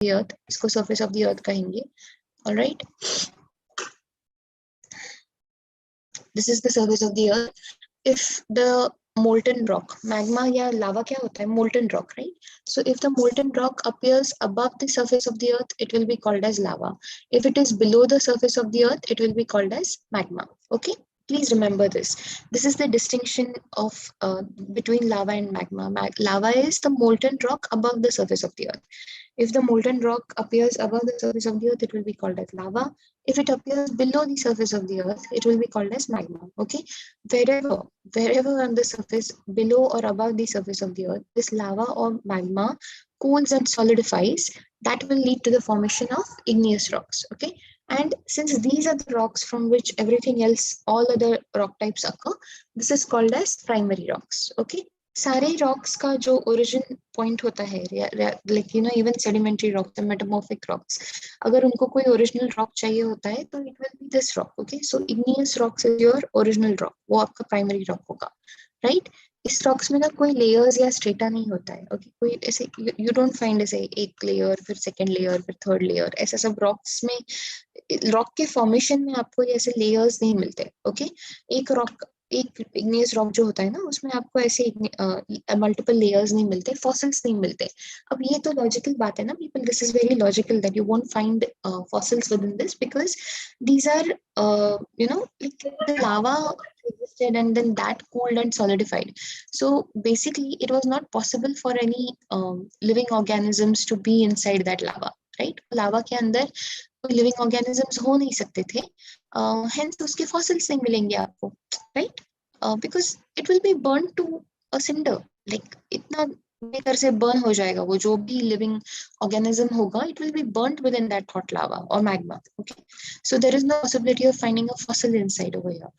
the earth, इसको surface of the earth कहेंगे. All right. This is the surface of the earth. If the molten rock, magma या lava क्या होता है? Molten rock, right? So if the molten rock appears above the surface of the earth, it will be called as lava. If it is below the surface of the earth, it will be called as magma. Okay? Please remember this. This is the distinction of between lava and magma. Lava is the molten rock above the surface of the earth. If the molten rock appears above the surface of the earth, it will be called as lava. If it appears below the surface of the earth, it will be called as magma. Okay, wherever on the surface, below or above the surface of the earth, this lava or magma cools and solidifies. That will lead to the formation of igneous rocks. Okay, and since these are the rocks from which everything else, all other rock types occur, this is called as primary rocks. Okay. सारे rocks का जो origin point होता है, like you no even sedimentary rocks, metamorphic rocks, अगर उनको कोई original rock चाहिए होता है तो it will be this rock. Okay, so igneous rocks is your original rock, वो आपका प्राइमरी रॉक होगा, राइट. इस रॉक्स में ना कोई लेयर्स या स्ट्रेटा नहीं होता है. ओके, कोई ऐसे यू डोंट फाइंड ऐसे एक लेयर फिर सेकंड लेयर फिर थर्ड लेयर, ऐसा सब रॉक्स में, रॉक के फॉर्मेशन में आपको ऐसे लेयर्स नहीं मिलते. ओके, एक इग्नियस रॉक जो होता है ना, उसमें आपको ऐसे मल्टीपल लेयर्स नहीं मिलते, फॉसिल्स नहीं मिलते. अब ये तो लॉजिकल बात है ना people, this is very logical that you won't find fossils within this, because these are you know like the lava existed and then that cooled and solidified. So basically it was not possible for any living organisms to be inside that lava, right? lava के अंदर कोई living organisms हो नहीं सकते थे, hence उसके fossils नहीं मिलेंगे आपको, right? Because it will be burned to a cinder, like इतना बेहतर से burn हो जाएगा वो जो भी living organism होगा, it will be burnt within that hot lava or magma. Okay, so there is no possibility of finding a fossil inside over here.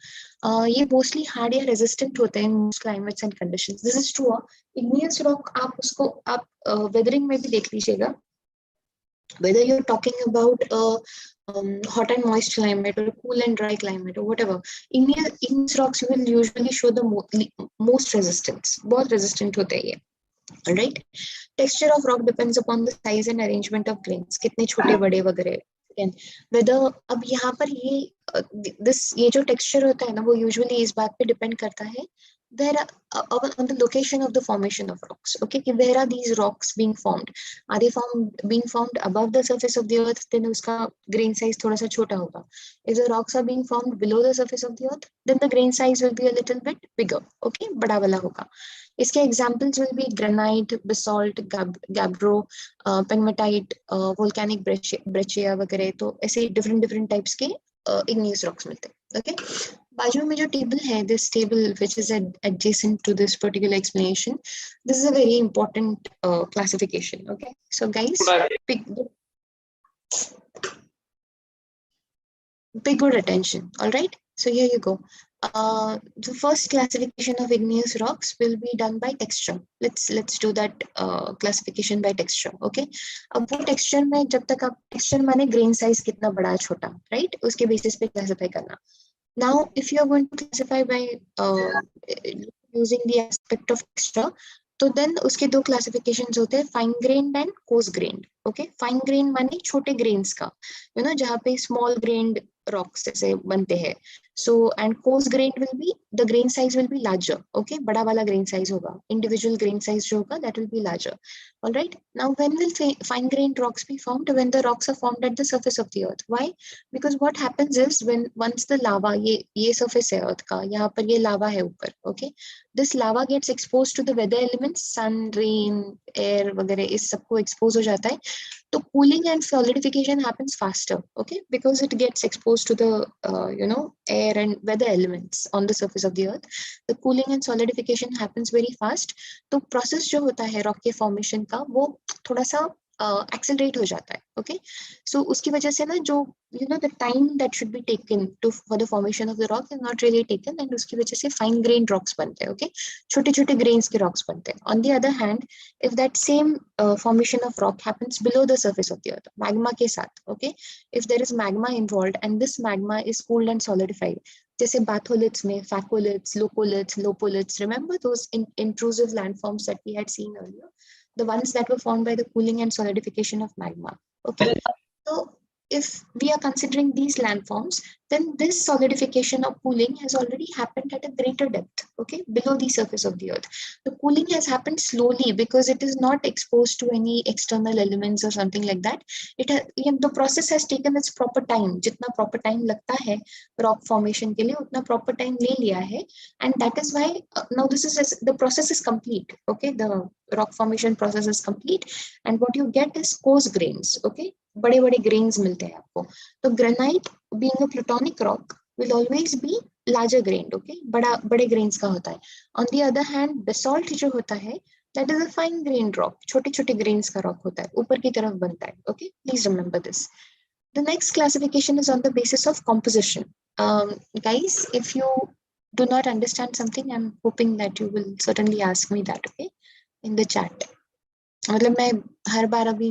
ये mostly hard या resistant होते हैं in most climates and conditions. This is true. Igneous rock आप उसको आप weathering में भी देख लीजिएगा, whether you're talking about hot and moist climate or cool and dry climate or whatever, igneous rocks will usually show the most resistance. बहुत resistant होते हैं ये. Right? Texture of rock depends upon the size and arrangement of grains. कितने छोटे बड़े वगैरह. Whether अब यहाँ पर ये जो texture होता है ना, वो usually इस बात पे depend करता है where on the location of the formation of rocks. Okay, where are these rocks being formed? Are they being formed above the surface of the earth? Then उसका grain size थोड़ा सा छोटा होगा. If the rocks are being formed below the surface of the earth, then the grain size will be a little bit bigger. Okay, बड़ा वाला होगा. इसके examples will be granite, basalt, gabbro, pegmatite, volcanic breccia वगैरह. तो ऐसे different types के igneous rocks मिलते हैं. Okay, बाजू में जो table है, this table which is adjacent to this particular explanation, this is a very important classification. Okay, so guys, pay good attention. All right, so here you go. The first classification of igneous rocks will be done by texture. Let's do that classification by texture. Okay, अब वो texture में जब तक आप texture माने grain size कितना बड़ा छोटा, right? उसके basis पे classify करना. Now, if you are going to classify by using the aspect of texture, तो then उसके दो classifications होते हैं, fine grained and coarse grained. Okay, fine grained माने छोटे grains का, you know, जहाँ पे small grained rocks ऐसे बनते हैं. So and coarse grained will be, the grain size will be larger. Okay, बड़ा वाला grain size होगा, individual grain size जो होगा that will be larger. All right. Now when will fine grained rocks be formed? When the rocks are formed at the surface of the earth. Why? Because what happens is when once the lava, ये surface है earth का, यहाँ पर ये lava है ऊपर. Okay, this lava gets exposed to the weather elements, sun, rain, air वगैरह इस सबको expose हो जाता है. So cooling and solidification happens faster, okay, because it gets exposed to the you know, air and weather elements on the surface of the earth. The cooling and solidification happens very fast. तो process जो होता है rock के formation का, वो थोड़ा सा accelerate हो जाता है. Okay, so उसकी वजह से ना जो, you know, the time that should be taken for the formation of the rock is not really taken, and उसकी वजह से fine grained rocks बनते हैं. Okay, छोटे छोटे grains के rocks बनते हैं. On the other hand, if that same formation of rock happens below the surface of the earth, magma के साथ, okay, if there is magma involved and this magma is cooled and solidified, जैसे batholiths में phacholiths, locholiths, lopoliths, remember those intrusive landforms that we had seen earlier? the ones that were formed by the cooling and solidification of magma. Okay, so if we are considering these landforms, then this solidification or cooling has already happened at a greater depth, okay, below the surface of the earth. The cooling has happened slowly because it is not exposed to any external elements or something like that. The process has taken its proper time. Jitna proper time lagta hai rock formation ke liye, utna proper time le liya hai, and that is why now the process is complete. Okay, the rock formation process is complete, and what you get is coarse grains. Okay, बड़े बड़े grains मिलते हैं आपको. तो granite being a plutonic rock will always be larger grained. Okay, बड़े grains का होता है. On the other hand, basalt जो होता है, that is a fine grained rock. छोटे छोटे grains का rock होता है, ऊपर की तरफ बनता है. Okay, please remember this. The next classification is on the basis of composition. Guys, if you do not understand something, I'm hoping that you will certainly ask me that, okay, in the chat. मतलब मैं हर बार अभी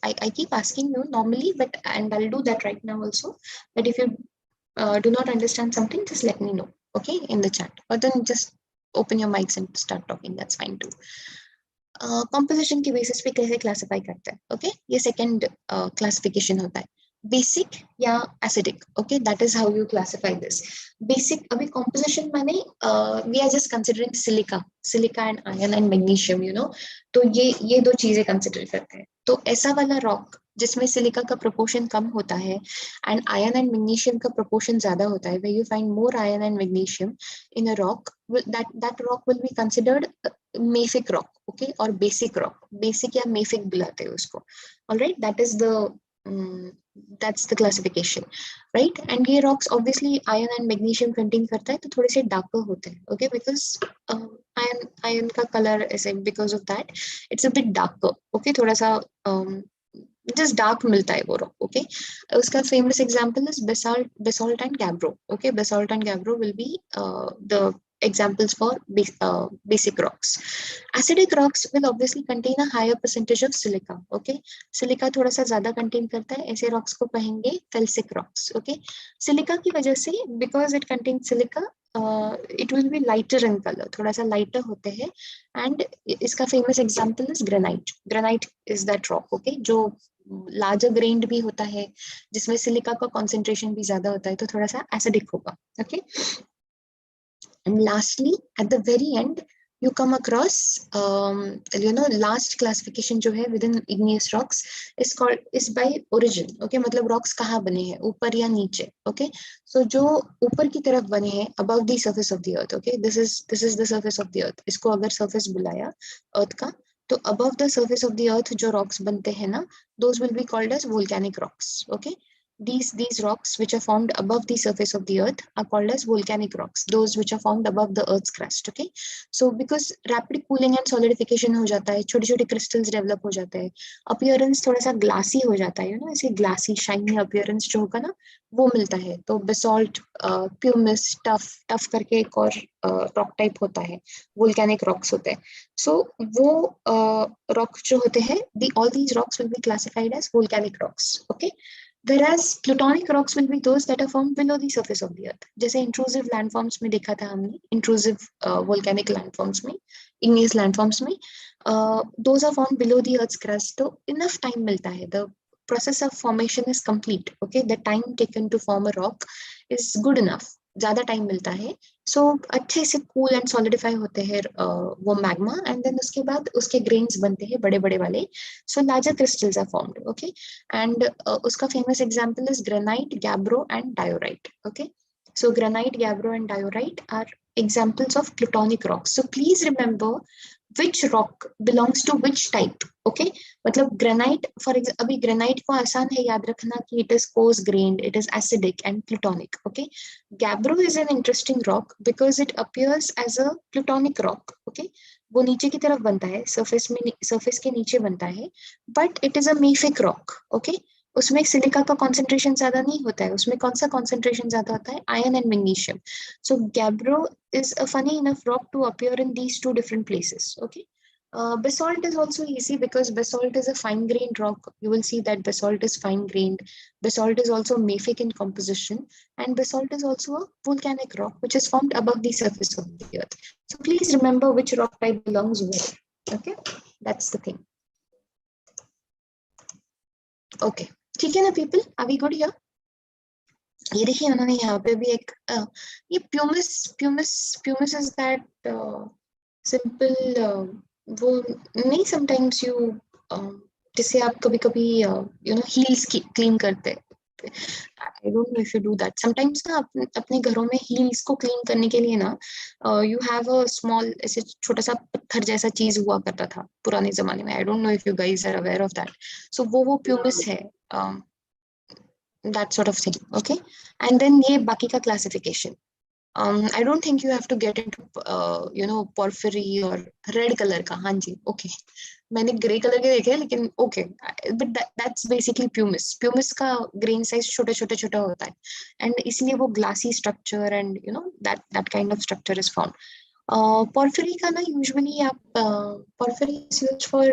I keep asking you normally, but and I'll do that right now also. But if you do not understand something, just let me know, okay, in the chat. Or then just open your mics and start talking. That's fine too. Composition के basis पे कैसे classify करते हैं, okay? ये second classification होता है. Basic या acidic, okay? That is how you classify this. Basic, अभी composition माने we are just considering silica and iron and magnesium, you know. तो ये दो चीजें consider करते हैं. तो ऐसा वाला rock जिसमें सिलिका का proportion कम होता है and iron and magnesium का proportion ज्यादा होता है, where you find more iron and magnesium in a rock, that rock will be considered mafic rock, okay, or basic rock. Basic या mafic बुलाते हैं उसको. All right, that's the classification, right? And ये rocks obviously iron and magnesium contain करता है, तो थोड़े से darker होते हैं, okay, because iron का color ऐसे because of that it's a bit darker, okay, थोड़ा सा just dark मिलता है वो rock, okay. उसका famous example is basalt and gabbro, okay. Basalt and gabbro will be the examples for basic rocks. Acidic rocks will obviously contain a higher percentage of silica, okay. Silica थोड़ा सा ज़्यादा contain करता है, ऐसे rocks को कहेंगे felsic rocks, okay. Silica की वजह से, because it contains silica, it will be lighter in color, थोड़ा सा lighter होते हैं, and इसका famous example is granite. Granite is that rock, okay, जो larger grained भी होता है, जिसमें silica का concentration भी ज़्यादा होता है, तो थोड़ा सा acidic होगा, okay. And lastly, at the very end, you come across, last classification जो है within igneous rocks is by origin, okay, मतलब rocks कहाँ बने हैं, ऊपर या नीचे, okay. So जो ऊपर की तरफ बने हैं, above the surface of the earth, okay, this is the surface of the earth. इसको अगर surface बुलाया earth का, तो above the surface of the earth जो rocks बनते हैं ना, those will be called as volcanic rocks, okay. These rocks which are formed above the surface of the earth are called as volcanic rocks, those which are formed above the earth's crust, okay. So because rapid cooling and solidification हो जाता है, छोटे छोटे crystals develop हो जाते हैं, appearance थोड़ा सा glassy हो जाता है, you know, ऐसे glassy shiny appearance जो होगा ना, वो मिलता है. तो basalt, pumice, tuff करके एक और rock type होता है, volcanic rocks होते हैं. So वो rock जो होते हैं, all these rocks will be classified as volcanic rocks, okay. Whereas plutonic rocks will be those that are formed below the surface of the earth. जैसे intrusive landforms में देखा था हमने, intrusive volcanic landforms में, igneous landforms में, those are formed below the earth's crust. तो enough time मिलता है. The process of formation is complete. Okay, the time taken to form a rock is good enough. ज़्यादा time मिलता है. So अच्छे से cool and solidify होते हैं वो magma, and then उसके बाद उसके grains बनते हैं बड़े बड़े वाले. So larger crystals are formed, okay. And उसका famous example is granite, gabbro, and diorite, okay. So granite, gabbro, and diorite are examples of plutonic rocks. So please remember which rock belongs to which type, okay. मतलब granite, for example, अभी granite को आसान है याद रखना कि it is coarse grained, it is acidic and plutonic, okay. Gabbro is an interesting rock because it appears as a plutonic rock, okay. वो नीचे की तरफ बनता है, surface के नीचे बनता है, but it is a mafic rock, okay. उसमें सिलिका का concentration ज़्यादा नहीं होता है, उसमें कौन सा concentration ज़्यादा होता है, iron and magnesium. So gabbro is a funny enough rock to appear in these two different places, okay. Basalt is also easy because basalt is a fine-grained rock. You will see that basalt is fine-grained. Basalt is also mafic in composition, and basalt is also a volcanic rock which is formed above the surface of the earth. So please remember which rock type belongs where. Okay. That's the thing. Okay, ठीक है ना people? Are we good here? ये देखिए उन्होंने यहाँ पे भी एक ये प्यूमिस इज दैट सिंपल वो नहीं समटाइम्स यू जिससे आप कभी कभी यू नो हील्स क्लीन करते हैं. आई don't know if you do that sometimes ना. अपने घरों में हील्स को क्लीन करने के लिए ना यू हैव अ स्मॉल ऐसे छोटा सा पत्थर जैसा चीज हुआ करता था पुराने जमाने में. I don't know if you guys are aware of that. So वो प्यूमिस है. That sort of thing. Okay, and then ये बाकी का classification. I don't think you have to get into you know porphyry or red color का. हाँ जी, okay. मैंने grey color के देखे लेकिन okay, but that's basically pumice. Pumice का grain size छोटा होता है and इसलिए वो glassy structure and you know that kind of structure is found. Porphyry का ना usually आप porphyry is used for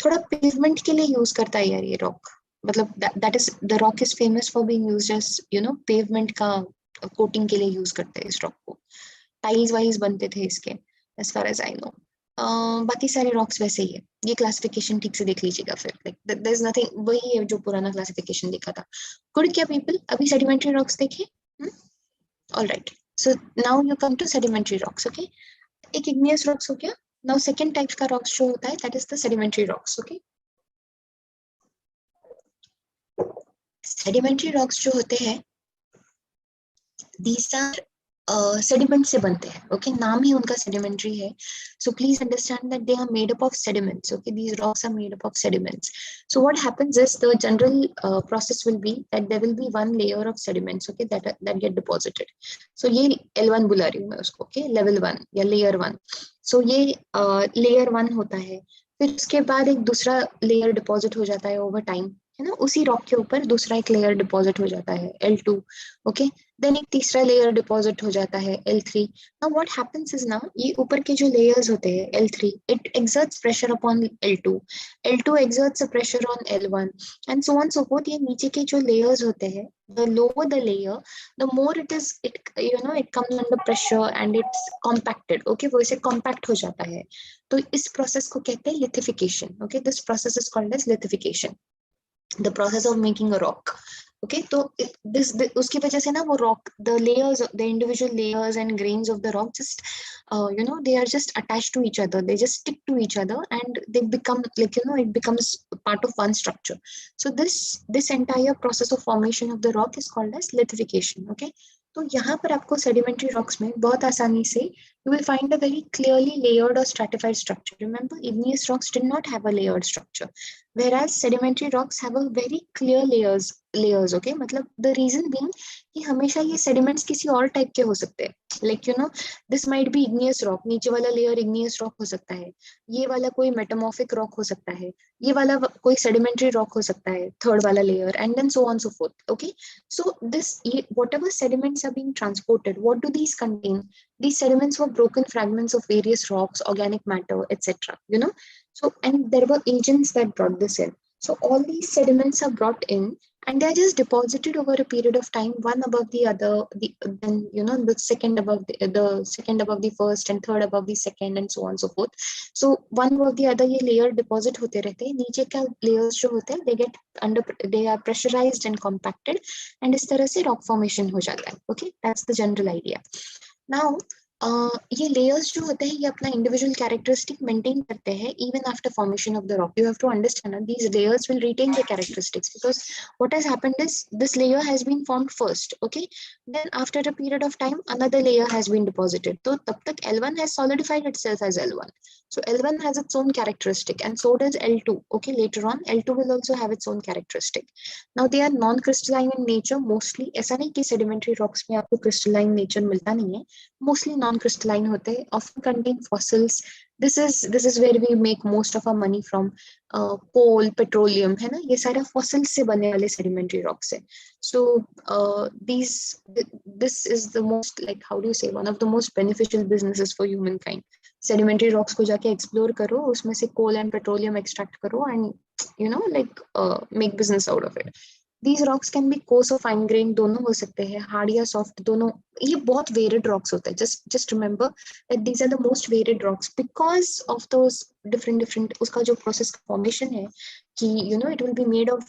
थोड़ा pavement के लिए use करता है यार ये rock. मतलब that is the rock is famous for being used as you know pavement का कोटिंग के लिए यूज करते हैं इस रॉक को. टाइल्स वाइल्स बनते थे इसके as far as I know. बाकी सारे रॉक्स वैसे ही है. ये क्लासिफिकेशन ठीक से देख लीजिएगा फिर. Like there is nothing. वही है जो पुराना क्लासिफिकेशन देखा था. गुड क्या पीपल? अभी सेडिमेंट्री रॉक्स देखे? Alright. So now you come to sedimentary rocks. Okay, एक इग्नियस रॉक्स हो गया. नाउ सेकंड टाइप का रॉक्स जो होता है that is the sedimentary rocks. Okay, sedimentary rocks जो होते हैं these are sediment से बनते हैं. Okay, नाम ही उनका sedimentary है. So please understand that they are made up of sediments. Okay, these rocks are made up of sediments. So what happens is the general process will be that there will be one layer of sediments. Okay, that get deposited. So ये L1 बुला रही हूँ मैं उसको. Okay, level 1 या layer 1. So ये layer 1 होता है. फिर उसके बाद एक दूसरा layer deposit हो जाता है over time. है ना, उसी रॉक के ऊपर दूसरा एक लेयर डिपॉजिट हो जाता है L2. ओके, देन एक तीसरा लेयर डिपॉजिट हो जाता है L3. Now what happens is ना ये ऊपर के जो लेयर्स होते हैं L3 it exerts pressure upon L2. L2 exerts a pressure on L1 and so on so fourth. ये नीचे के जो लेयर्स होते हैं the lower the layer the more it you know it comes under pressure and it's compacted. Okay, वो इसे compact हो जाता है. तो इस प्रोसेस को कहते हैं lithification. Okay, this process is called as lithification, the process of making a rock. Okay, so उसकी वजह से ना वो rock, the layers, the individual layers and grains of the rock just you know they are just attached to each other. They just stick to each other and they become like you know it becomes part of one structure. So this entire process of formation of the rock is called as lithification. Okay, तो यहाँ पर आपको sedimentary rocks में बहुत आसानी से you will find a very clearly layered or stratified structure. Remember, igneous rocks did not have a layered structure, whereas sedimentary rocks have a very clear layers. Okay, मतलब the reason being कि हमेशा ये sediments किसी और type के हो सकते हैं. Like you know, this might be igneous rock. नीचे वाला layer igneous rock हो सकता है. ये वाला कोई metamorphic rock हो सकता है. ये वाला कोई sedimentary rock हो सकता है. Third वाला layer, and then so on so forth. Okay, so whatever sediments are being transported, what do these contain? These sediments were broken fragments of various rocks, organic matter, etc. You know, so and there were agents that brought this in. So all these sediments are brought in and they're just deposited over a period of time, one above the other. Then you know the second above the second above the first and third above the second and so on so forth. So one above the other, ये layer deposit होते रहते हैं. नीचे का layers जो होते हैं, they are pressurized and compacted, and इस तरह से rock formation हो जाता है. Okay, that's the general idea. Now ये layers जो होते हैं ये अपना individual characteristic maintain करते हैं even after formation of the rock. You have to understand that these layers will retain the characteristics because what has happened is this layer has been formed first. Okay, then after a period of time another layer has been deposited. So तब तक L1 has solidified itself as L1. So L1 has its own characteristic and so does L2. Okay, later on L2 will also have its own characteristic. Now they are non-crystalline in nature mostly. ऐसा नहीं कि sedimentary rocks में आपको crystalline nature मिलता नहीं है. Mostly non-crystalline होते हैं, often contain fossils. This is where we make most of our money from. Coal, petroleum, है ना, ये सारा fossils से बने वाले sedimentary rocks है. So this is the most, like how do you say, one of the most beneficial businesses for humankind. Sedimentary rocks को जाके explore करो, उसमें से coal and petroleum extract करो and you know like make business out of it. These rocks can be coarse or fine grained, दोनों हो सकते हैं, hard या soft दोनों. ये बहुत varied rocks होते हैं. Just remember that these are the most varied rocks because of those different उसका जो process formation है कि it will be made of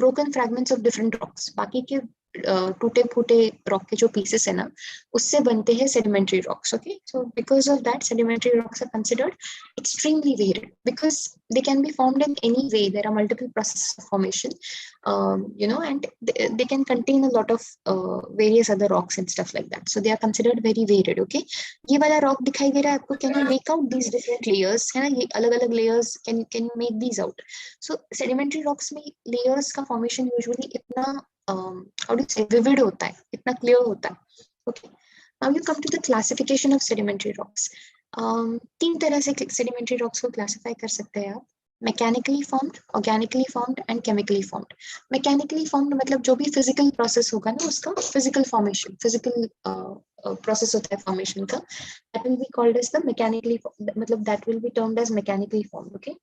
broken fragments of different rocks. बाकी के टूटे फूटे रॉक के जो पीसेस है ना उससे बनते हैं sedimentary rocks. Okay, so because of that sedimentary rocks are considered extremely varied because they can be formed in any way. There are multiple processes of formation, and they can contain a lot of various other rocks and stuff like that. So they are considered very varied. Okay, ये वाला rock दिखाई दे रहा है आपको. Can you make out these different layers? है ना, ये अलग अलग layers. Can you make these out? So sedimentary rocks में layers का formation usually इतना how do you say vivid होता है, इतना clear होता है. Okay, now you come to the classification of sedimentary rocks. तीन तरह से sedimentary rocks को classify कर सकते हैं आप. Mechanically formed, organically formed and chemically formed. Mechanically formed मतलब जो भी physical process होगा ना उसका physical formation, physical process होता है formation का, that will be called as the mechanically, मतलब that will be termed as mechanically formed. Okay.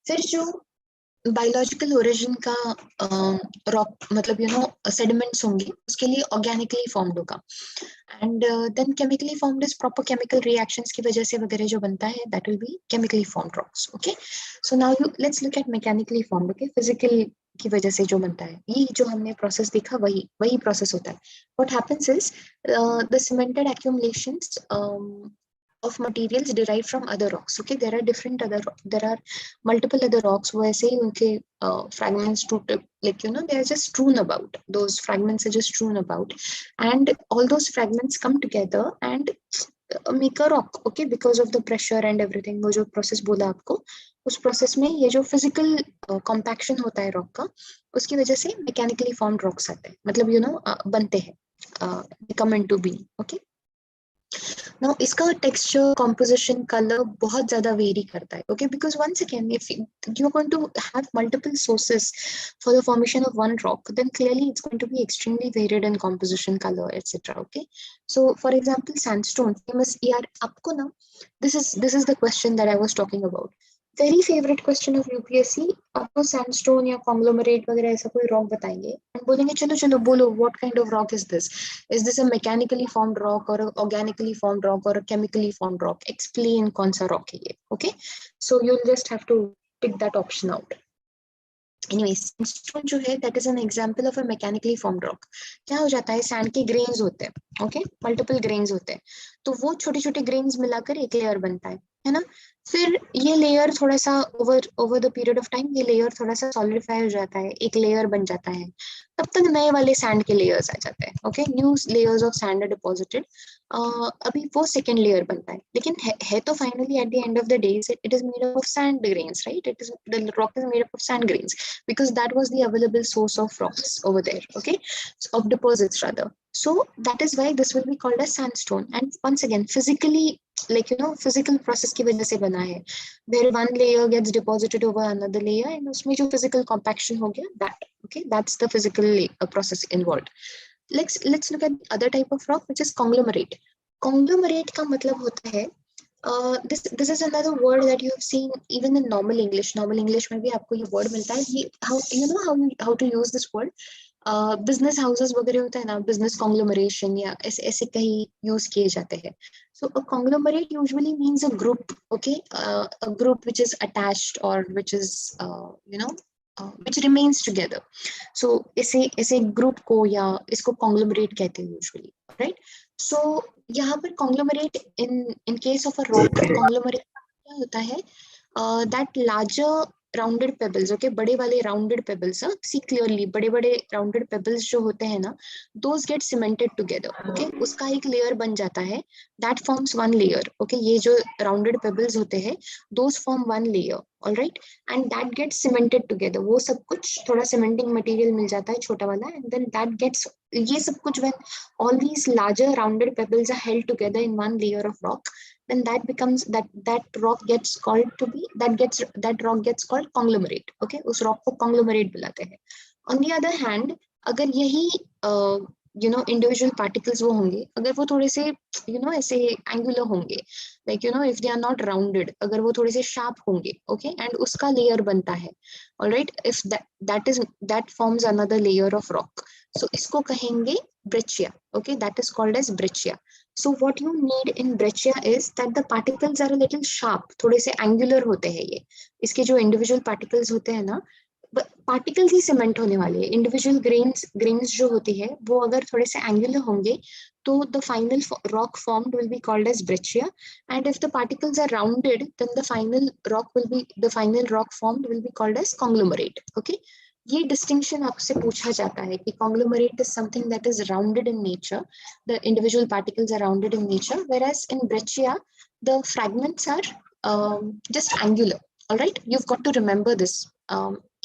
फिर जो बायोलॉजिकल ओरिजिन का रॉक मतलब सेडिमेंट्स होंगे उसके लिए ऑर्गेनिकली फॉर्म्ड होगा. And then chemically formed is proper chemical reactions की वजह से वगैरह जो बनता है that will be chemically formed rocks. Okay, so now let's look at mechanically formed. Okay, physical की वजह से जो बनता है, ये जो हमने प्रोसेस देखा वही प्रोसेस होता है. What happens is the cemented एक्यूमुलेशंस of materials derived from other rocks. Okay, there are multiple other rocks wo aise hi unke fragments toot, like they are just strewn about. Those fragments are just strewn about and all those fragments come together and make a rock. Okay, because of the pressure and everything. wo jo process bola aapko, उस process में ये जो physical compaction होता है rock का उसकी वजह से मैकेनिकली फॉर्म्ड रॉक्स आते हैं, मतलब बनते हैं, come into being. Okay, now इसका texture, composition, color बहुत ज़्यादा vary करता है. Okay, because once again if you're going to have multiple sources for the formation of one rock, then clearly it's going to be extremely varied in composition, color, etc. Okay, so for example sandstone, famous यार आपको ना, this is the question that I was talking about. Very favorite question of UPSC, आपको sandstone या conglomerate वगैरह ऐसा कोई rock बताएंगे and बोलेंगे चलो बोलो what kind of rock is this? Is this a mechanically formed rock or a organically formed rock or a chemically formed rock? Explain कौन सा rock है ये. Okay, so you'll just have to pick that option out. Anyway, sandstone जो है that is an example of a mechanically formed rock. क्या हो जाता है, sand के grains होते हैं. Okay, multiple grains होते हैं, तो वो छोटे छोटे grains मिलाकर एक layer बनता है ना. फिर ये लेयर थोड़ा सा over the period of time ये लेयर थोड़ा सा सॉलिडिफाई हो जाता है, एक लेयर बन जाता है. तब तक नए वाले सैंड के लेयर्स आ जाते हैं. Okay, new layers of sand are deposited. अभी वो सेकंड लेयर बनता है, लेकिन है तो finally at the end of the day it is made up of sand grains, right? It is the rock is made up of sand grains because that was the available source of rocks over there. Okay, of deposits rather. So that is why this will be called as sandstone. And once again physically, like physical process की वजह से बना है, where one layer gets deposited over another layer and उसमें जो physical compaction हो गया, that okay, that's the physical process involved. Let's look at other type of rock which is conglomerate. Conglomerate का मतलब होता है this is another word that you have seen even in normal English. Normal English में भी आपको ये word मिलता है. ये how to use this word. Business houses वगैरह होता है ना, बिजनेस कॉन्ग्लोमरेशन या ऐसे ऐसे कहीं यूज किए जाते हैं. So a conglomerate usually means a group. Okay, a group which is attached और which is which remains together. So ऐसे ग्रुप को या इसको कॉन्ग्लोमरेट कहते हैं यूजुअली, राइट? सो यहाँ पर conglomerate in case of a rock, conglomerate क्या होता है, that larger rounded pebbles. Okay, बड़े वाले राउंडेड पेबल्स, सी क्लियरली, बड़े बड़े राउंडेड पेबल्स जो होते हैं ना, those get cemented together. Okay, उसका एक लेयर बन जाता है, that forms one layer. Okay, ये जो राउंडेड पेबल्स होते हैं those form one layer. All right, and that gets cemented together. वो सब कुछ थोड़ा सीमेंटिंग मटेरियल मिल जाता है छोटा वाला, एंड देन दैट गेट्स, ये सब कुछ when all these larger rounded pebbles are held together in one layer of rock, then that becomes that rock gets called to be that rock gets called conglomerate. Okay, उस rock को conglomerate बुलाते हैं. On the other hand, अगर यही individual particles वो होंगे, अगर वो थोड़े से ऐसे एंगुलर होंगे, like if they are not rounded, अगर वो थोड़े से शार्प होंगे, ओके, एंड उसका लेयर बनता है, alright, if that forms another layer of rock, so इसको कहेंगे breccia, okay, that is called as breccia. So what you need in breccia is that the particles are a little sharp, थोड़े से angular होते हैं ये, इसके जो individual particles होते हैं ना, पार्टिकल्स ही सीमेंट होने वाले हैं, इंडिविजुअल ग्रेन्स जो होती है वो अगर थोड़े से एंगुलर होंगे, तो the final rock formed will be called as breccia, and if the particles are rounded then the final rock formed will be called as conglomerate. Okay, ये डिस्टिंक्शन आपसे पूछा जाता है कि conglomerate is something that is rounded in nature, the individual particles are rounded in nature, whereas in breccia the fragments are just angular. All right, you've got to remember this.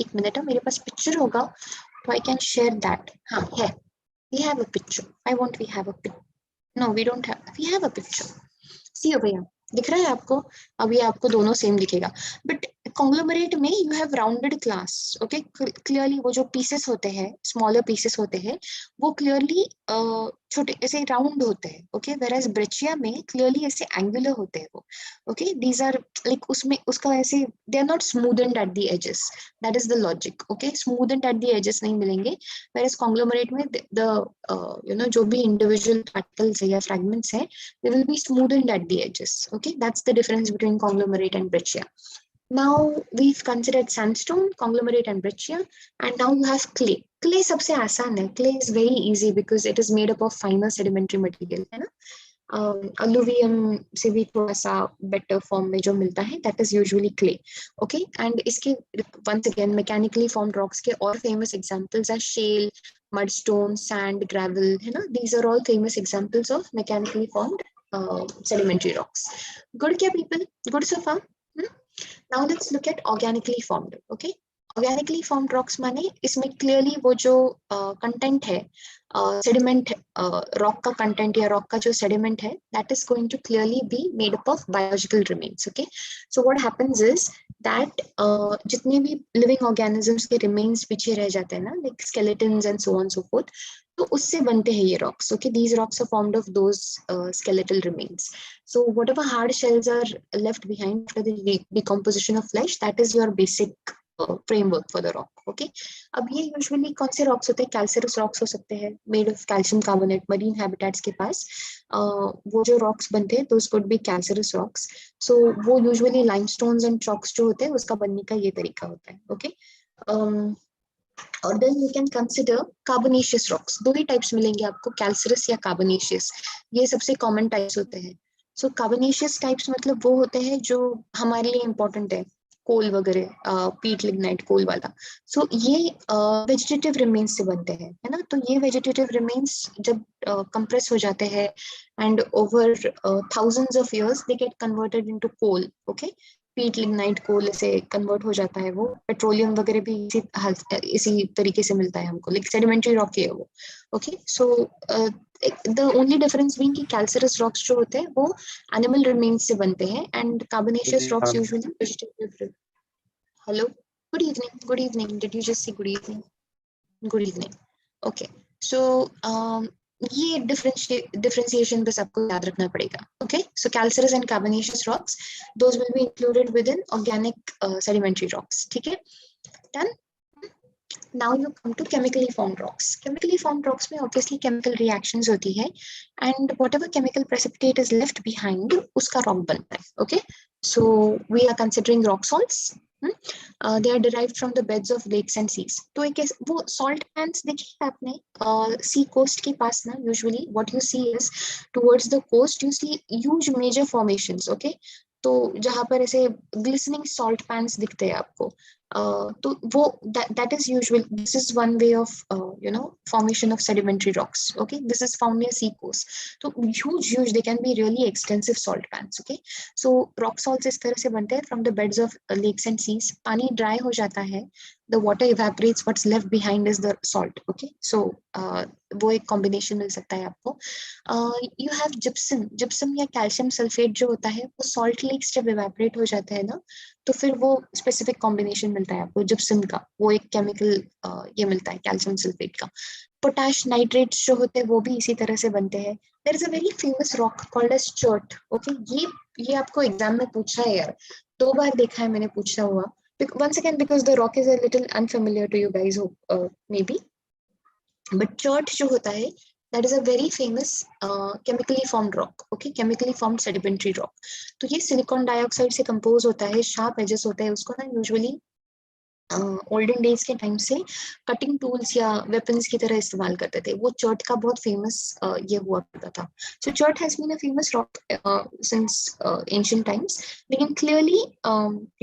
एक minute है, मेरे पास picture होगा तो I can share that. हाँ है, we have a picture. I want we have a picture. No we don't have, we have a picture. See हो भैया, दिख रहा है आपको? अभी आपको दोनों सेम दिखेगा, बट कॉन्ग्लोमरेट में you have rounded class. Okay, clearly वो जो पीसेस होते हैं, स्मॉलर पीसेस होते हैं, वो क्लियरली छोटे ऐसे राउंड होते हैं. ओके, वेयरएज ब्रेचिया में क्लियरली ऐसे एंगुलर होते हैं वो. ओके, दीज आर लाइक उसमें उसका ऐसे they are not smoothened at the edges, that is the logic. Okay, smoothened at the edges नहीं मिलेंगे, वेयरएज कॉन्ग्लोमरेट में द जो भी इंडिविजुअल पार्टिकल्स है या फ्रैगमेंट्स है, they will be smoothened at the edges. Okay, that's the difference between conglomerate and breccia. Now we've considered sandstone, conglomerate and breccia, and now you have clay. Clay सबसे आसान है. Clay is very easy because it is made up of finer sedimentary material, है ना. अलुवियम से भी थोड़ा सा better form में जो मिलता है, that is usually clay. Okay, and इसके once again mechanically formed rocks के और famous examples are shale, mudstone, sand, gravel, है ना. These are all famous examples of mechanically formed sedimentary rocks. Good क्या people? Good so far? Now let's look at organically formed. Okay, organically formed rocks माने इसमें clearly वो जो content है, sediment, rock का content या rock का जो sediment है, that is going to clearly be made up of biological remains. Okay, so what happens is that जितने भी living organisms के remains पीछे रह जाते हैं ना, like skeletons and so on so forth, तो उससे बनते हैं ये rocks. Okay, these rocks are formed of those skeletal remains. So whatever hard shells are left behind after the decomposition of flesh, that is your basic framework for the rock. Okay, अब ये usually कौन से rocks होते हैं? Calcareous rocks हो सकते हैं, made of calcium carbonate, marine habitats के पास वो जो rocks बनते हैं, those could be calcareous rocks. So वो usually limestones and chalks जो होते हैं, उसका बनने का ये तरीका होता है. Okay, और then you can consider carbonaceous rocks. दो ही टाइप्स मिलेंगे आपको, कैल्सरस या कार्बोनेशियस. ये सबसे कॉमन टाइप्स होते हैं. सो कार्बोनेशियस टाइप्स मतलब वो होते हैं जो हमारे लिए इंपॉर्टेंट है, कोल वगैरह, पीट लिग्नाइट कोल वाला. सो ये वेजिटेटिव रिमेन्स से बनते हैं, है ना. तो ये वेजिटेटिव रिमेन्स जब कंप्रेस हो जाते हैं and over thousands of years they get converted into coal. Okay, peat lignite coal ऐसे कन्वर्ट हो जाता है वो. पेट्रोलियम वगैरह भी इसी तरीके से मिलता है हमको, लाइक सेडिमेंट्री रॉक है वो. Okay, so the only difference being कि कैल्सरस रॉक्स जो होते हैं वो एनिमल रिमेन्स से बनते हैं and carbonaceous rocks usually vegetative. Hello, good evening. Good evening, did you just say good evening? Good evening. Okay, so ये डिफरेंशिएशन बस आपको याद रखना पड़ेगा. Okay, so calcareous and carbonaceous rocks, those will be included within organic sedimentary rocks. ठीक है, done. Now you come to chemically formed rocks. Chemically formed rocks में obviously chemical reactions होती है and whatever chemical precipitate is left behind उसका rock बनता है. Okay, so we are considering rock salts. They are derived from the beds of lakes and seas. तो एक वो salt pans देखिए आपने sea coast के पास ना, usually what you see is towards the coast you see huge major formations. Okay, तो जहाँ पर ऐसे ग्लिसनिंग सॉल्ट पैन्स दिखते हैं आपको, तो वो that is usual. This is one way of formation of sedimentary rocks. Okay, this is found near sea coast. So huge they can be really extensive salt pans. Okay, so rock salts इस तरह से बनते हैं from the beds of lakes and seas. पानी dry हो जाता है, the water evaporates, what's left behind is the salt. Okay, so वो एक कॉम्बिनेशन मिल सकता है आपको. यू हैव जिप्सम या कैल्शियम सल्फेट जो होता है वो सॉल्ट लेक्स जब इवेपोरेट हो जाता है ना, तो फिर वो स्पेसिफिक कॉम्बिनेशन मिलता है आपको जिप्सम का, वो एक केमिकल ये मिलता है कैल्शियम सल्फेट का. पोटाश नाइट्रेट्स जो होते हैं वो भी इसी तरह से बनते हैं. There is a very famous rock called as chert. Okay, ये आपको एग्जाम में पूछा है यार, 2 बार देखा है मैंने पूछा हुआ. Once again, because the rock is a little unfamiliar to you guys, maybe. But chert जो होता है, that is a very famous chemically formed rock. Okay, chemically formed sedimentary rock. तो ये सिलिकॉन डाइऑक्साइड से कंपोज होता है, sharp edges होते हैं उसको ना यूजुअली ओल्डन डेज के टाइम से कटिंग टूल्स या वेपन्स की तरह इस्तेमाल करते थे. वो चर्ट का बहुत फेमस ये हुआ करता था. So chert has been a famous rock since ancient times. लेकिन clearly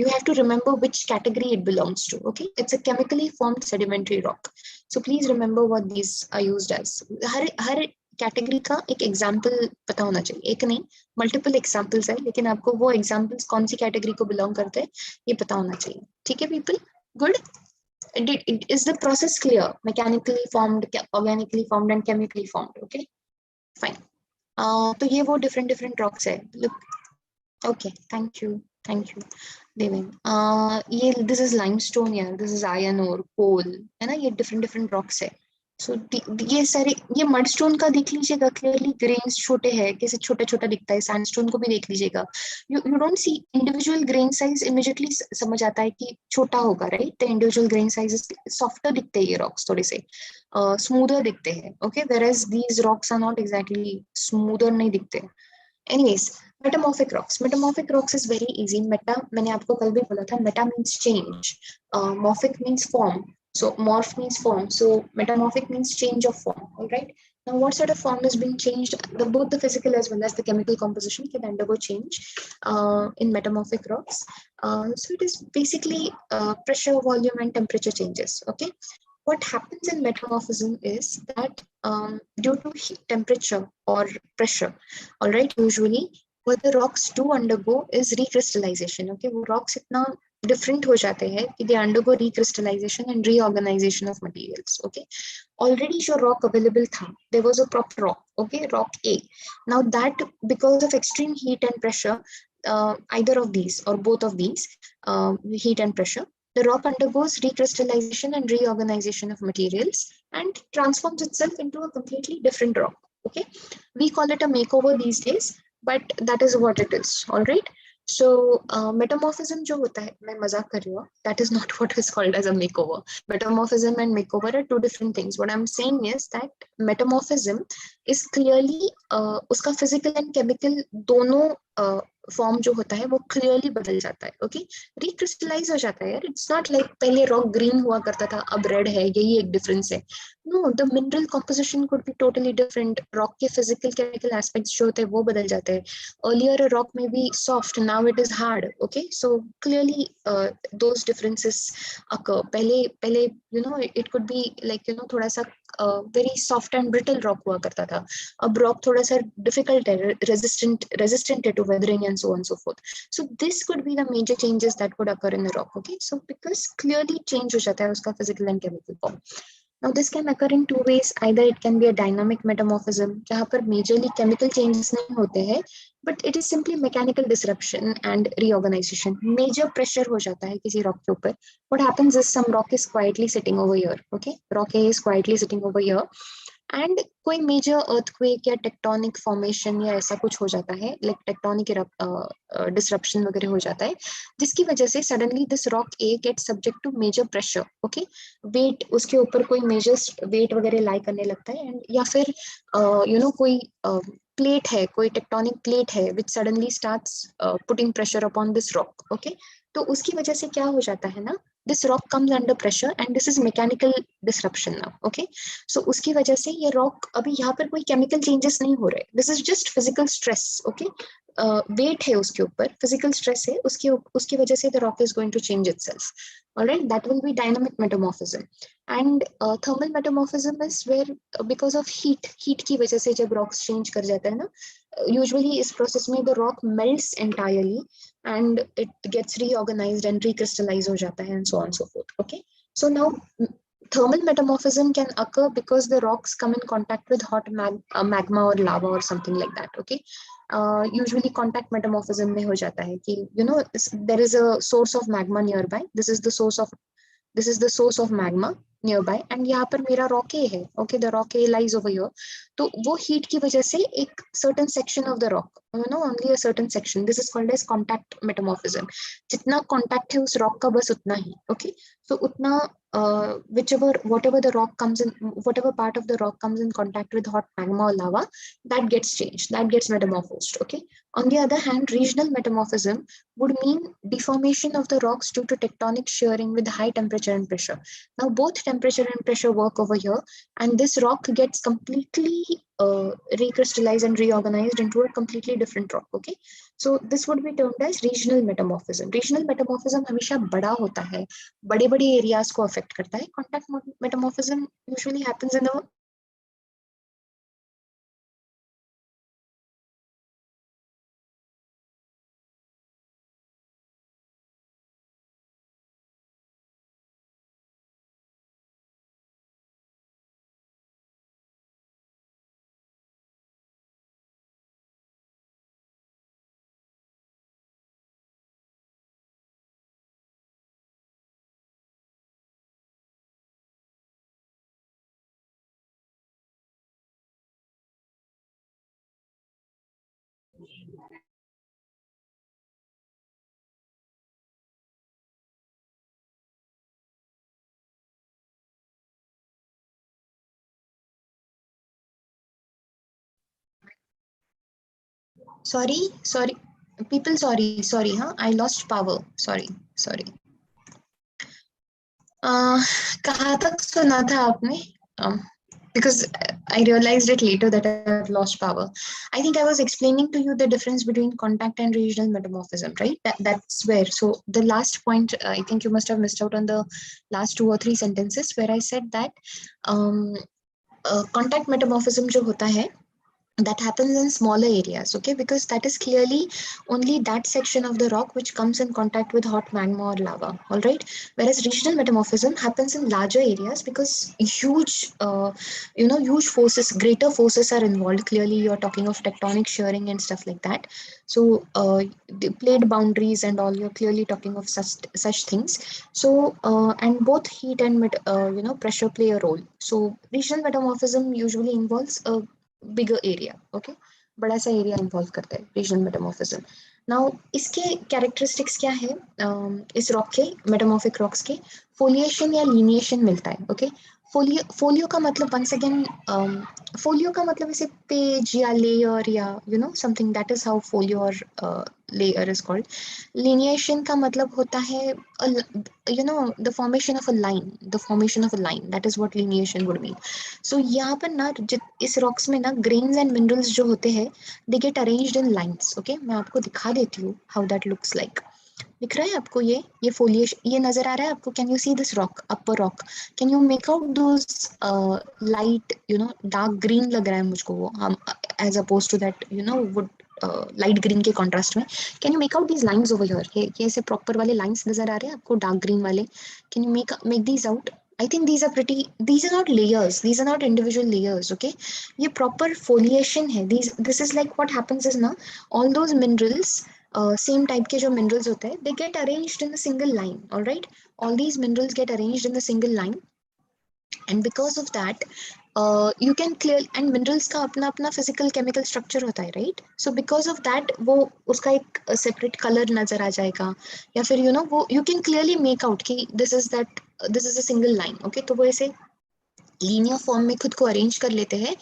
you have to remember which category it belongs to. Okay, it's a chemically formed sedimentary rock. So please remember what these are used as. Her category का एक example पता होना चाहिए. एक नहीं, multiple examples है, लेकिन आपको वो एग्जाम्पल्स कौन सी कैटेगरी को बिलोंग करते हैं ये पता होना चाहिए. ठीक है people? Good. Is the process clear? Mechanically formed, organically formed, and chemically formed. Okay, fine. तो ये वो different rocks है. Look. Okay, thank you, Devin. ये this is limestone यार, this is iron ore, coal, है ना? ये different rocks है. So ये सारे, ये मडस्टोन का देख लीजिएगा क्लियरली, ग्रेन्स छोटे हैं, कैसे छोटा छोटा दिखता है. सैंडस्टोन को भी देख लीजिएगा, you don't see individual grain size, immediately समझ आता है कि छोटा होगा, right? The individual grain size softer दिखते हैं ये रॉक्स, थोड़े से स्मूदर दिखते हैं. Okay, whereas these rocks are not exactly smoother, नहीं दिखते. Anyways, metamorphic rocks. Metamorphic rocks is very easy. Meta मैंने आपको कल भी बोला था, meta means change, morphic means form. So morph means form. So metamorphic means change of form. All right. Now, what sort of form is being changed? Both the physical as well as the chemical composition can undergo change in metamorphic rocks. So it is basically pressure, volume, and temperature changes. Okay. What happens in metamorphism is that due to heat, temperature, or pressure, all right, usually what the rocks do undergo is recrystallization. Okay, वो rocks इतना different हो जाते हैं कि they undergo recrystallization and reorganization of materials. Okay, already जो rock available था, there was a proper rock. Okay, rock A. Now that, because of extreme heat and pressure, either of these or both of these, heat and pressure, the rock undergoes recrystallization and reorganization of materials and transforms itself into a completely different rock. Okay, we call it a makeover these days, but that is what it is. All right. So metamorphism जो होता है, मैं मजाक कर रही हूँ, that is not what is called as a makeover. Metamorphism and makeover are two different things. What I'm saying is that metamorphism is clearly उसका physical and chemical दोनों फॉर्म जो होता है वो क्लियरली बदल जाता है. ओके, रिक्रिस्टलाइज हो जाता है यार. इट्स नॉट लाइक पहले रॉक ग्रीन हुआ करता था अब रेड है, यही एक डिफरेंस है. No, the mineral composition could be totally different. Rock के फिजिकल केमिकल एस्पेक्ट्स जो होते हैं वो बदल जाते हैं. अर्लियर रॉक में भी soft, now it is hard. Okay, so clearly those differences occur. पहले you know it could be like you know थोड़ा सा very soft and brittle rock हुआ करता था. अब रॉक थोड़ा सा डिफिकल्ट है, resistant to weathering and so on and so forth. So this could be the major changes that could occur in the rock. Okay, so because clearly change हो जाता है उसका physical and chemical form. Now this can occur in two ways. Either it can be a dynamic metamorphism जहाँ पर majorly chemical changes नहीं होते हैं, but it is simply mechanical disruption and reorganization. Major pressure हो जाता है किसी rock के ऊपर. What happens is some rock is quietly sitting over here. Okay, rock A is quietly sitting over here. And कोई मेजर अर्थक्वेक या tectonic formation या ऐसा कुछ हो जाता है, लाइक टेक्टोनिक डिसरप्शन वगैरह हो जाता है, जिसकी वजह से suddenly this rock a get subject to major pressure. Okay, weight उसके ऊपर कोई मेजर वेट वगैरह लाई करने लगता है, एंड या फिर यू नो कोई प्लेट है, कोई टेक्टोनिक प्लेट है which suddenly starts putting pressure upon this rock. Okay, तो उसकी वजह से क्या हो जाता है ना, this rock comes under pressure and this is mechanical disruption now. Okay, so उसकी वजह से ये rock, अभी यहाँ पर कोई chemical changes नहीं हो रहे, this is just physical stress. Okay, weight है उसके ऊपर, physical stress है उसकी वजह से the rock is going to change itself. All right, that will be dynamic metamorphism. And thermal metamorphism is where because of heat की वजह से जब rocks change कर जाता है ना, usually इस process में the rock melts entirely and it gets reorganized and recrystallized हो जाता है and so on and so forth. Okay, so now thermal metamorphism can occur because the rocks come in contact with hot magma or lava or something like that. Okay, usually contact metamorphism में हो जाता है कि you know there is a source of magma nearby. This is the source of magma. nearby, and यहाँ पर मेरा rock A है, okay, the rock A lies over here. तो वो heat की वजह से एक certain section of the rock, only a certain section, this is called as contact metamorphism. जितना contact है उस rock का बस उतना ही, okay, so उतना whatever the rock comes in, whatever part of the rock comes in contact with hot magma or lava, that gets changed, that gets metamorphosed, okay. On the other hand, regional metamorphism would mean deformation of the rocks due to tectonic shearing with high temperature and pressure. Now, both temperature and pressure work over here, and this rock gets completely recrystallized and reorganized into a completely different rock. Okay, so this would be termed as regional metamorphism. Regional metamorphism हमेशा बड़ा होता है, बड़े-बड़े areas को affect करता है. Contact metamorphism usually happens in the sorry, people, sorry, huh? I lost power. Sorry. कहाँ तक सुना था आपने? Because I realized it later that I've lost power. I think I was explaining to you the difference between contact and regional metamorphism, right? That's where. So the last point, I think you must have missed out on the last 2 or 3 sentences where I said that um, contact metamorphism जो होता है, that happens in smaller areas, okay, because that is clearly only that section of the rock which comes in contact with hot magma or lava, all right, whereas regional metamorphism happens in larger areas because huge forces, greater forces are involved. Clearly you're talking of tectonic shearing and stuff like that, so the plate boundaries and all, you're clearly talking of such things. So and both heat and pressure play a role. So regional metamorphism usually involves a bigger area, okay, बड़ा सा area involve करता है regional metamorphism. Now इसके characteristics क्या है? इस rock के, metamorphic rocks के, फोलिएशन या लीनिएशन मिलता है, ओके. फोलियो का मतलब वंस अगेन, फोलियो का मतलब इसे पेज या लेयर या something, that is how folio और लेयर इज कॉल्ड. लीनिएशन का मतलब होता है the formation of a line, that is what lineation would mean. So यहाँ पर ना इस रॉक्स में ना ग्रेन्स एंड मिनरल्स जो होते हैं, they get arranged in lines, okay. मैं आपको दिखा देती हूँ हाउ दैट लुक्स लाइक. दिख रहा है आपको? ये फोलिएशन, ये नजर आ रहा है आपको? Can you see this rock, upper rock? Can you make out those light, dark green लग रहा है मुझको वो, hmm as opposed to that would light green के कॉन्ट्रास्ट में. Can you make out these lines over here? ये ऐसे proper वाले लाइंस नजर आ रहे हैं आपको, डार्क ग्रीन वाले? Can you make these out? I think these are pretty, these are not layers, these are not individual layers, okay. ये proper foliation है. This is like what happens is ना, all those minerals, same type के जो minerals होते हैं, they get arranged in a single line, all right. All these minerals get arranged in a single line, and because of that you can clear, and minerals का अपना अपना physical chemical structure होता है, right. So because of that वो उसका एक separate color नजर आ जाएगा, या फिर वो you can clearly make out कि this is a single line, okay. तो वो ऐसे लीनियर फॉर्म में खुद को अरेंज कर लेते हैं.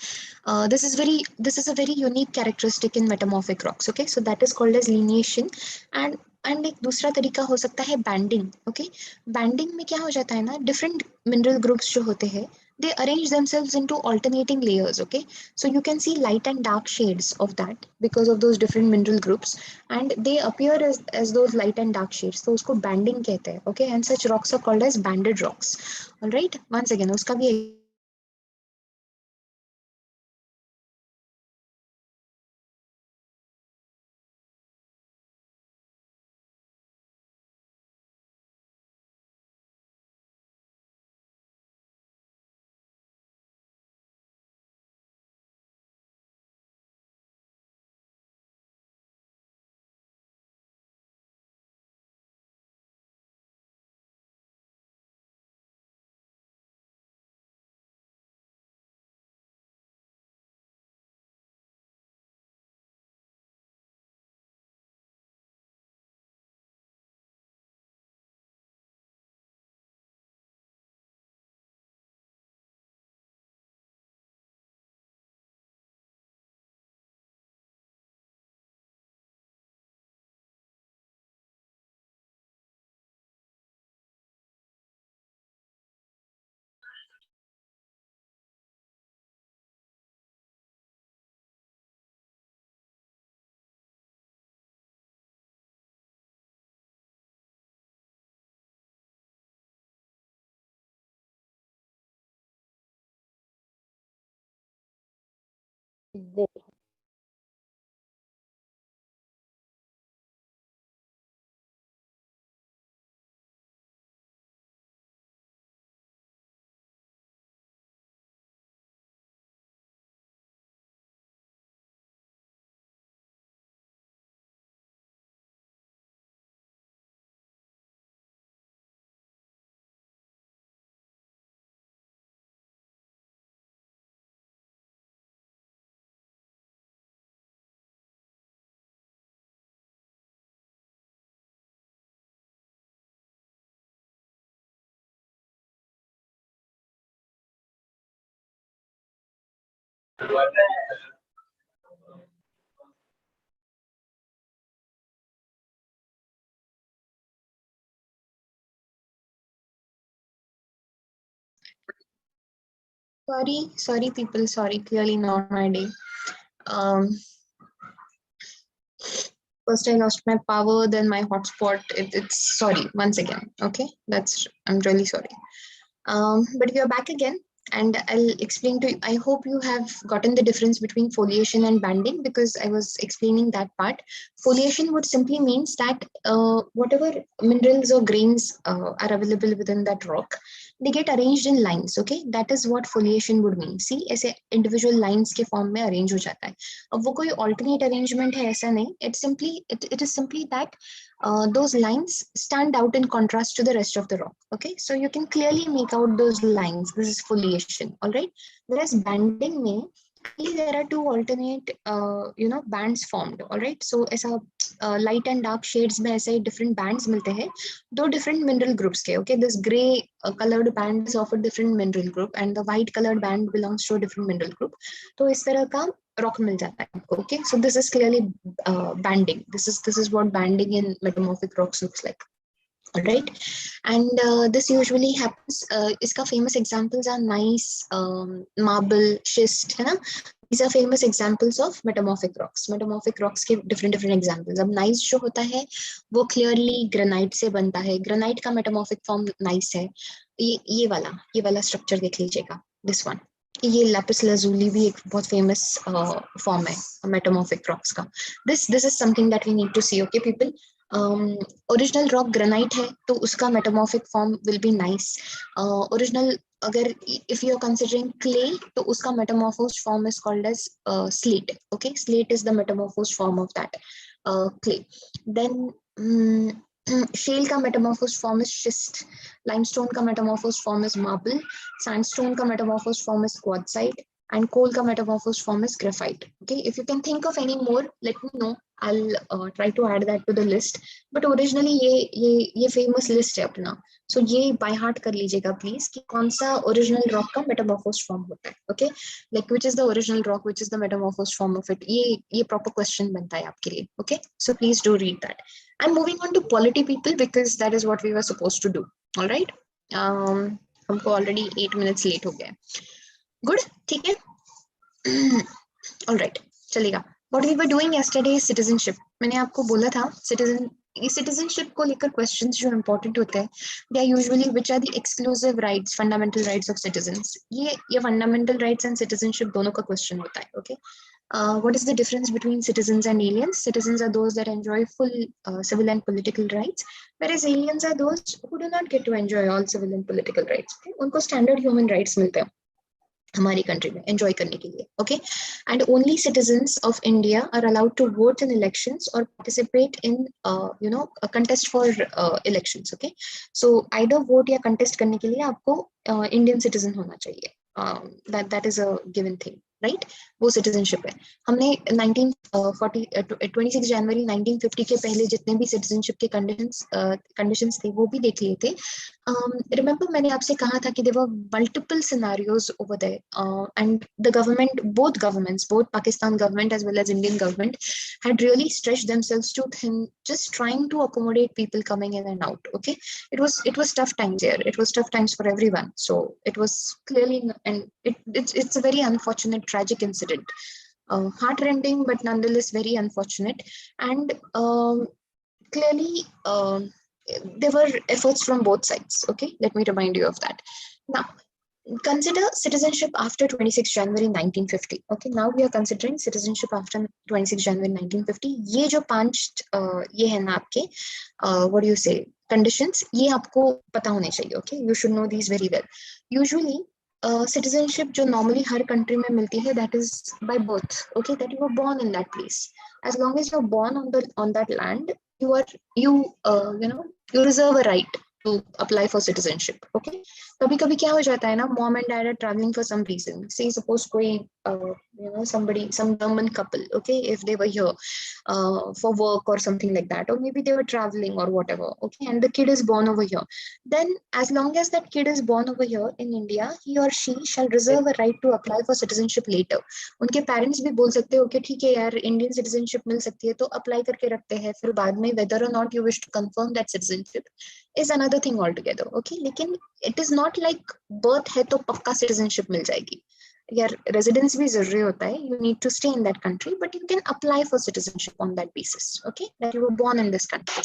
This is a very unique characteristic in metamorphic rocks, okay. So that is called as lineation. And एक दूसरा तरीका हो सकता है बैंडिंग, ओके. बैंडिंग में क्या हो जाता है ना, डिफरेंट मिनरल ग्रुप्स जो होते हैं, they arrange themselves into alternating layers, okay. So you can see light and dark shades of that because of those different mineral groups, and they appear as those light and dark shades. So usko banding कहते हैं, okay. And such rocks are called as banded rocks, all right. Once again उसका भी Sorry, people. Sorry, clearly not my day. Um, First I lost my power, then my hotspot. It's sorry once again. Okay, I'm really sorry. But we are back again, and I'll explain to you. I hope you have gotten the difference between foliation and banding, because I was explaining that part. Foliation would simply means that whatever minerals or grains are available within that rock, they get arranged in lines. Okay, that is what foliation would mean. See, ऐसे individual lines के form में arrange हो जाता है. अब वो कोई alternate arrangement है ऐसा नहीं. It is simply that those lines stand out in contrast to the rest of the rock. Okay, so you can clearly make out those lines. This is foliation, all right. Whereas banding में there are two alternate bands formed, all right. So ऐसा light and dark shades में ऐसे different bands मिलते हैं दो different mineral groups के. Okay, this gray colored band is of a different mineral group and the white colored band belongs to a different mineral group. तो इस तरह का rock मिल जाता है. Okay, so this is clearly banding. This is what banding in metamorphic rocks looks like. All right, and this usually happens. Iska famous examples are gneiss, marble, schist, है ना? These are famous examples of metamorphic rocks. Metamorphic rocks के different examples. अब gneiss जो होता है वो clearly granite से बनता है. Granite का metamorphic form gneiss है. ये वाला structure देख लीजिएगा. This one. ये lapis lazuli भी एक बहुत famous form है metamorphic rocks का. This is something that we need to see. Okay, people. Original rock granite है तो उसका metamorphic form will be gneiss. Original अगर if you are considering clay तो उसका metamorphosed form is called as slate. Okay, slate is the metamorphosed form of that clay. Then shale का metamorphosed form is schist. Limestone का metamorphosed form is marble. Sandstone का metamorphosed form is quartzite. And coal ka metamorphosed form is graphite. Okay, if you can think of any more, let me know. I'll try to add that to the list. But originally ये famous list है अपना. So ये by heart कर लीजिएगा please कि कौन सा original rock का metamorphosed form होता है. Okay, like which is the original rock, which is the metamorphosed form of it. ये proper question बनता है आपके लिए. Okay, so please do read that. I'm moving on to polity, people, because that is what we were supposed to do. All right. हमको already 8 minutes late हो गया. Good, ठीक है. All right, चलेगा. What we were doing yesterday is citizenship. मैंने आपको बोला था citizenship को लेकर questions जो important होते हैं, they are usually which are the exclusive rights, fundamental rights of citizens. ये fundamental rights and citizenship दोनों का question होता है. Okay. What is the difference between citizens and aliens? Citizens are those that enjoy full civil and political rights, whereas aliens are those who do not get to enjoy all civil and political rights. Okay? उनको standard human rights मिलते हैं हमारी country में enjoy करने के लिए. Okay, and only citizens of India are allowed to vote in elections और participate in contest for elections. Okay, so either vote या कंटेस्ट करने के लिए आपको इंडियन सिटीजन होना चाहिए. That is a given thing, right? वो सिटीजनशिप है. हमने 26 जनवरी 1950 के पहले जितने भी सिटीजनशिप के कंडीशंस थे वो भी देख लिए थे. Remember मैंने आपसे कहा था कि there were multiple scenarios over there, and the government, both governments, both Pakistan government as well as Indian government, had really stretched themselves to thin, just trying to accommodate people coming in and out. Okay, it was tough times here. It was tough times for everyone. So it was clearly, and it's a very unfortunate, tragic incident. Heart-rending, but nonetheless very unfortunate. And clearly, there were efforts from both sides. Okay, let me remind you of that. Now, consider citizenship after 26 January 1950. Okay, now we are considering citizenship after 26 January 1950. ये जो पांच ये है ना आपके what do you say conditions, ये आपको पता होने चाहिए. Okay, you should know these very well. Usually citizenship जो normally हर country में मिलती है, that is by birth. Okay, that you were born in that place. As long as you're born on that land, you reserve a right to apply for citizenship. Okay, कभी कभी क्या हो जाता है ना, mom and dad are traveling for some reason. Say suppose कोई some German couple, okay, if they were here for work or something like that, or maybe they were traveling or whatever, okay, and the kid is born over here, then as long as that kid is born over here in India, he or she shall reserve a right to apply for citizenship later. उनके parents भी बोल सकते हो कि ठीक है यार, Indian citizenship मिल सकती है तो अप्लाई करके रखते हैं, फिर बाद में whether or not you wish to confirm that citizenship is another thing altogether. Okay, लेकिन it is not like birth है तो पक्का citizenship मिल जाएगी. यार residence भी जरूरी होता है. You need to stay in that country, but you can apply for citizenship on that basis. Okay, that you were born in this country.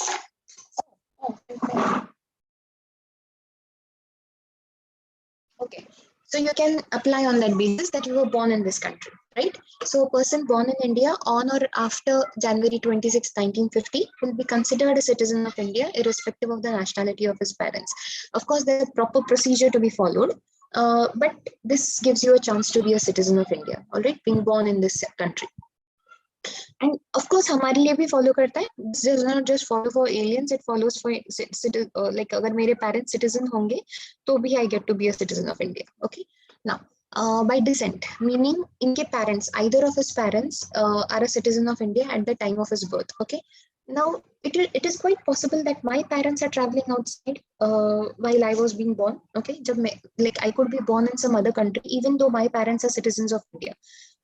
Okay, so you can apply on that basis that you were born in this country, right? So a person born in India on or after January 26, 1950 will be considered a citizen of India irrespective of the nationality of his parents. Of course, there's a proper procedure to be followed, but this gives you a chance to be a citizen of India, all right, being born in this country. And of course हमारे लिए भी follow करता है. This does not just follow for aliens, it follows for like अगर मेरे parents citizen होंगे तो भी I get to be a citizen of India. Okay, now by descent, meaning इनके parents, either of his parents are a citizen of India at the time of his birth. Okay, now it is quite possible that my parents are traveling outside while I was being born. Okay, जब मैं, like I could be born in some other country even though my parents are citizens of India.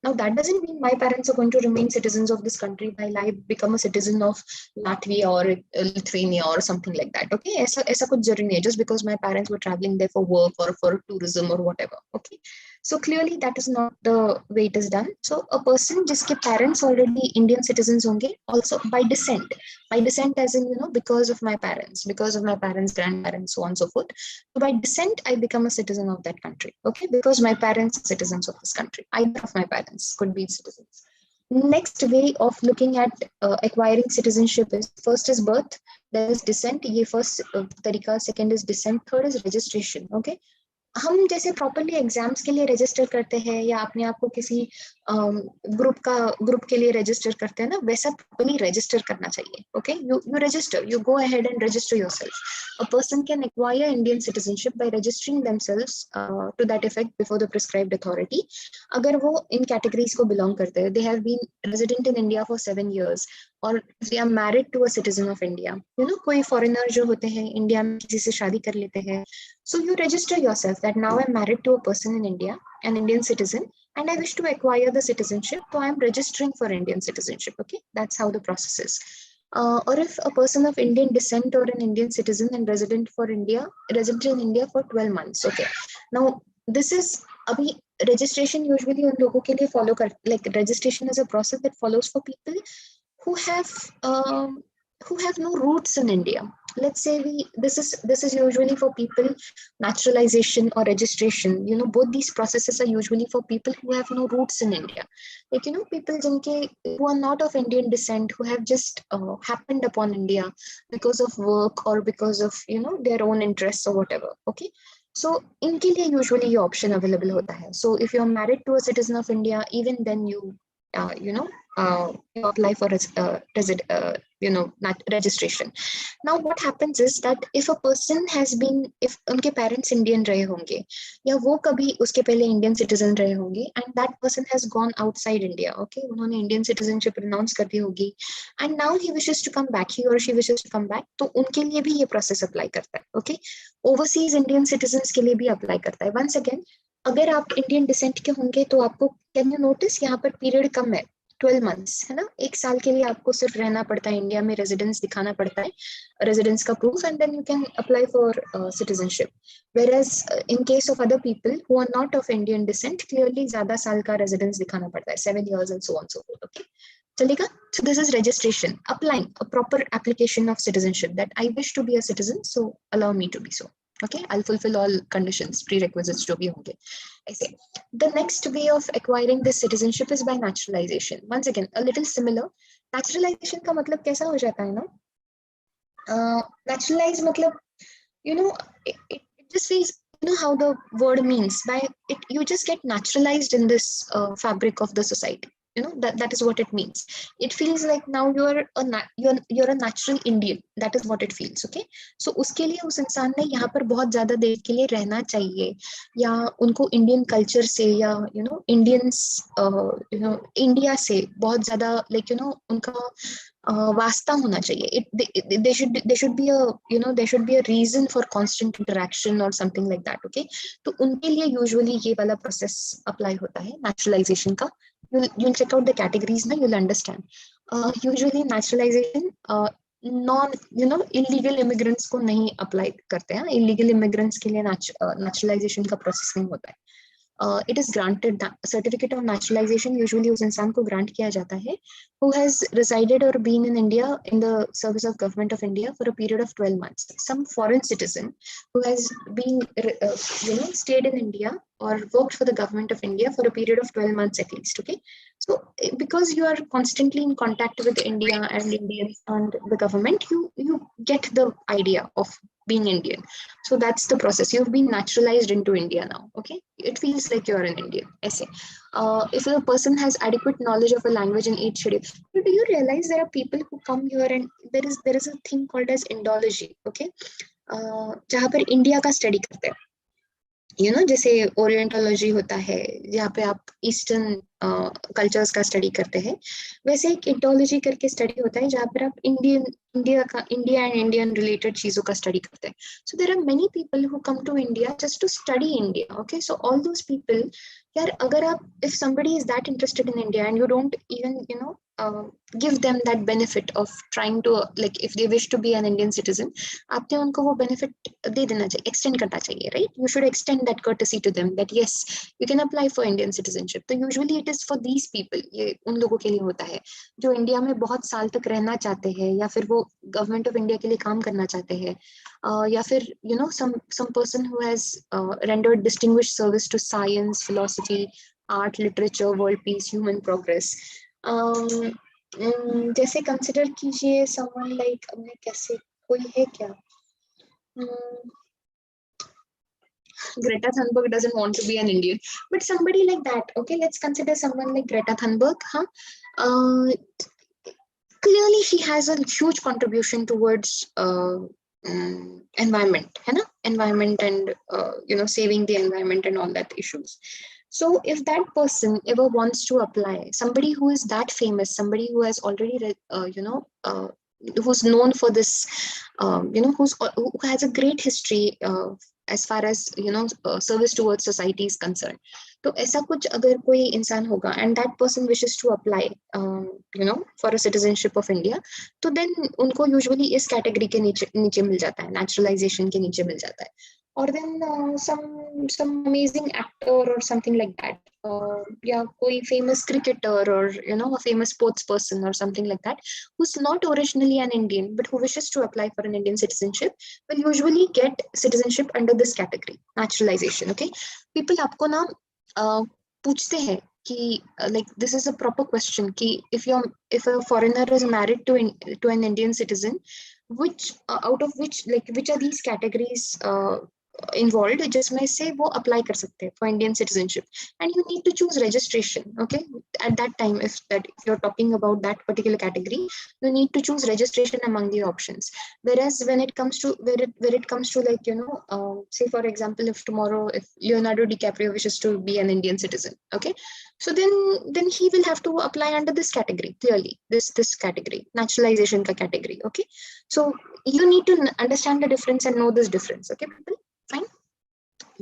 Now, that doesn't mean my parents are going to remain citizens of this country while I become a citizen of Latvia or Lithuania or something like that. Okay, ऐसा कुछ जरूरी नहीं है just because my parents were traveling there for work or for tourism or whatever. Okay, so clearly that is not the way it is done. So a person जिसके parents already Indian citizens होंगे, also by descent as in because of my parents, grandparents, so on and so forth. So by descent, I become a citizen of that country. Okay, because my parents are citizens of this country. Either of my parents could be citizens. Next way of looking at acquiring citizenship is, first is birth, then is descent. ये first तरीका, second is descent, third is registration. Okay, हम जैसे properly exams के लिए register करते हैं या अपने आप को किसी ग्रुप के लिए रजिस्टर करते हैं ना, वैसा प्रॉपरली रजिस्टर करना चाहिए. Okay, you register, you go ahead and register yourself. A person can acquire Indian citizenship by registering themselves to that effect before the prescribed authority. अगर वो इन कैटेगरीज को बिलोंग करते हैं, they have been resident in India for 7 years, और they are married to a citizen of India. कोई foreigner जो होते हैं इंडिया में किसी से शादी कर लेते हैं, so you register yourself that now I'm married to a person in India, an Indian citizen, and I wish to acquire the citizenship, so I'm registering for Indian citizenship. Okay, that's how the process is. Or if a person of Indian descent or an Indian citizen and resident in India for 12 months. Okay, now this is abhi registration usually उन लोगों के लिए follow like registration is a process that follows for people who have no roots in India. Let's say this is usually for people, naturalization or registration, both these processes are usually for people who have no roots in India, like people who are not of Indian descent, who have just happened upon India because of work or because of their own interests or whatever. Okay, so इनके लिए usually ये option available होता है. So if you're married to a citizen of India, even then you you apply for registration. Now what happens is that if a person has been, if उनके parents Indian रहे होंगे या वो कभी उसके पहले Indian citizen रहे होंगे, and that person has gone outside India, okay, उन्होंने Indian citizenship renounce कर दी होगी, and now he wishes to come back, he or she wishes to come back, तो उनके लिए भी ये process apply करता है. Okay, overseas Indian citizens के लिए भी apply करता है. Once again, अगर आप इंडियन डिसेंट के होंगे तो आपको, कैन यू नोटिस, यहाँ पर पीरियड कम है, 12 months है ना. 1 साल के लिए आपको सिर्फ रहना पड़ता है इंडिया में, रेजिडेंस दिखाना पड़ता है, रेजिडेंस का proof, and then you can apply for citizenship. Whereas in case of other people who are not of Indian descent, clearly ज्यादा साल का रेजिडेंस दिखाना पड़ता है, 7 years and so on so forth. Okay, चलेगा. So this is registration, applying a proper application of citizenship, that I wish to be a citizen, so allow me to be so. Okay, I'll fulfill all conditions, prerequisites जो भी होंगे. ऐसे. The next way of acquiring this citizenship is by naturalization. Once again, a little similar. Naturalization का मतलब कैसा हो जाता है ना? Naturalize मतलब, you know, it just says, you know how the word means by it, you just get naturalized in this fabric of the society. You know, that is what it means. It feels like now you're a natural Indian. That is what it feels. Okay, so उसके लिए उस इंसान ने यहाँ पर बहुत ज्यादा देर के लिए रहना चाहिए, या उनको इंडियन कल्चर से, या इंडियंस इंडिया से बहुत ज्यादा उनका वास्ता होना चाहिए. There should be a there should be a reason for constant interaction or something like that. Okay, तो उनके लिए usually ये वाला process apply होता है naturalization का. You'll check out the categories ना, you'll understand. Usually naturalization non illegal immigrants को नहीं apply करते हैं. Illegal immigrants के लिए naturalization का process नहीं होता है. It is granted that certificate of naturalization usually उस इंसान को grant किया जाता है who has resided or been in India in the service of government of India for a period of 12 months. Some foreign citizen who has been stayed in India or worked for the government of India for a period of 12 months at least. Okay, so because you are constantly in contact with India and Indians and the government, you get the idea of being Indian. So that's the process. You've been naturalized into India now. Okay, it feels like you're an Indian. Essay. If a person has adequate knowledge of a language in each schedule, do you realize there are people who come here and there is a thing called as Indology. Okay, जहाँ पर India का study करते हैं. जैसे ओरिएंटोलॉजी होता है जहाँ पे आप ईस्टर्न कल्चर्स का स्टडी करते हैं, वैसे एक इंडोलॉजी करके स्टडी होता है जहाँ पर आप इंडिया एंड इंडियन रिलेटेड चीजों का स्टडी करते हैं. So there are many people who come to India just to study India. Okay, so all those people, यार अगर आप if somebody is that interested in India and you don't even give them that benefit of trying to like if they wish to be an Indian citizen, आपने उनको वो benefit दे देना चाहिए, extend करना चाहिए, right? You should extend that courtesy to them that yes, you can apply for Indian citizenship. तो usually it is for these people, ये उन लोगों के लिए होता है जो इंडिया में बहुत साल तक रहना चाहते हैं, या फिर वो गवर्नमेंट ऑफ इंडिया के लिए काम करना चाहते हैं, या फिर some person who has rendered distinguished service to science, philosophy, art, literature, world peace, human progress. जैसे कंसिडर कीजिए someone like, हमने कैसे, कोई है क्या? Greta Thunberg doesn't want to be an Indian, but somebody like that. Okay, let's consider someone like Greta Thunberg. Clearly she has a huge contribution towards environment, है ना? Environment and saving the environment and all that issues. So if that person ever wants to apply, somebody who is that famous, somebody who has already who's known for this, who has a great history as far as service towards society is concerned, तो ऐसा कुछ अगर कोई इंसान होगा and that person wishes to apply for a citizenship of India, तो then उनको usually इस category के नीचे मिल जाता है, naturalization के नीचे मिल जाता है. Or then some amazing actor or something like that, या कोई famous cricketer or a famous sports person or something like that, who's not originally an Indian but who wishes to apply for an Indian citizenship will usually get citizenship under this category, naturalization. Okay, people आपको ना पूछते हैं कि like this is a proper question कि if a foreigner is married to an Indian citizen, which out of which are these categories involved, जिसमें से वो apply कर सकते हैं for Indian citizenship, and you need to choose registration. Okay, at that time, if you're talking about that particular category, you need to choose registration among the options. Whereas when it comes to where it comes to say for example, if tomorrow if Leonardo DiCaprio wishes to be an Indian citizen, okay, so then he will have to apply under this category, clearly this category, naturalization ka category. Okay, so you need to understand the difference and know this difference. Okay, people. Fine.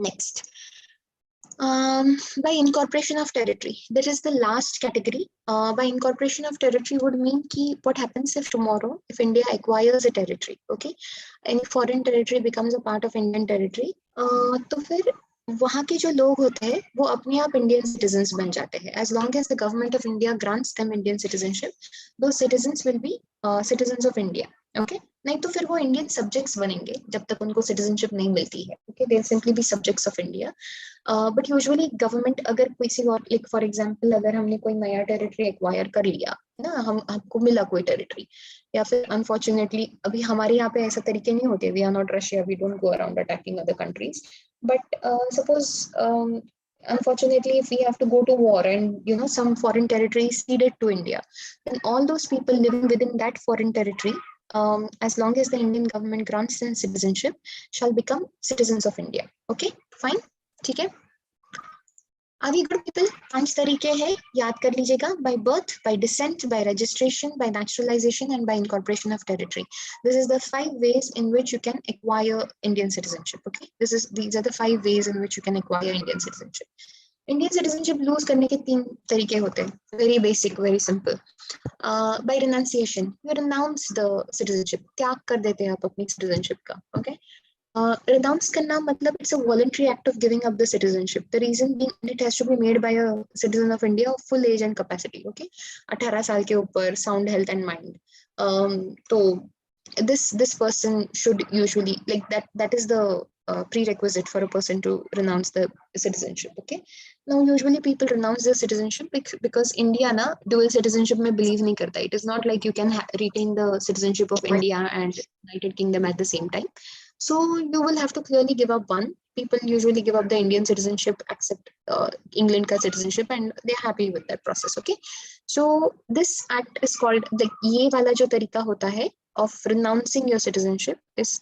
Next, by incorporation of territory, that is the last category. By incorporation of territory would mean ki what happens if tomorrow, if India acquires a territory, okay, any foreign territory becomes a part of Indian territory, तो फिर वहाँ के जो लोग होते हैं वो अपने आप इंडियन सिटीजन्स बन जाते हैं. As long as the government of India grants them Indian citizenship, those citizens will be citizens of India. Okay, नहीं तो फिर वो इंडियन सब्जेक्ट्स बनेंगे जब तक उनको सिटीजनशिप नहीं मिलती है. Okay, they simply be subjects of India. But usually government अगर किसी और, लाइक फॉर एग्जांपल अगर हमने कोई नया टेरिटरी एक्वायर कर लिया ना, हमको मिला कोई टेरिटरी, या फिर अनफॉर्चुनेटली अभी हमारे यहाँ पे ऐसा तरीके नहीं होते, we are not Russia, we don't go around attacking other countries. But suppose unfortunately if we have to go to war and some foreign territory is ceded to India, then all those people living within that foreign territory, as long as the Indian government grants them citizenship, shall become citizens of India. Okay, fine. ठीक है. Are we good people? 5 तरीके हैं, याद कर लीजिएगा. By birth, by descent, by registration, by naturalization, and by incorporation of territory. This is the 5 ways in which you can acquire Indian citizenship. Okay, these are the 5 ways in which you can acquire Indian citizenship. Indian citizenship lose करने के 3 तरीके होते हैं. Very basic, very simple. By renunciation, you renounce the citizenship. त्याग कर देते हैं आप अपनी citizenship का. Okay. Renounce करना मतलब it's a voluntary act of giving up the citizenship. The reason being it has to be made by a citizen of India of full age and capacity. Okay, 18 साल के ऊपर, sound health and mind. तो this person should usually, like that is the prerequisite for a person to renounce the citizenship. Okay, now usually people renounce their citizenship because India na dual citizenship में believe नहीं करता. It is not like you can retain the citizenship of India and United Kingdom at the same time. So you will have to clearly give up one. People usually give up the Indian citizenship, accept England ka citizenship, and they're happy with that process. Okay, so this act is called the ये वाला जो तरीका होता है of renouncing your citizenship is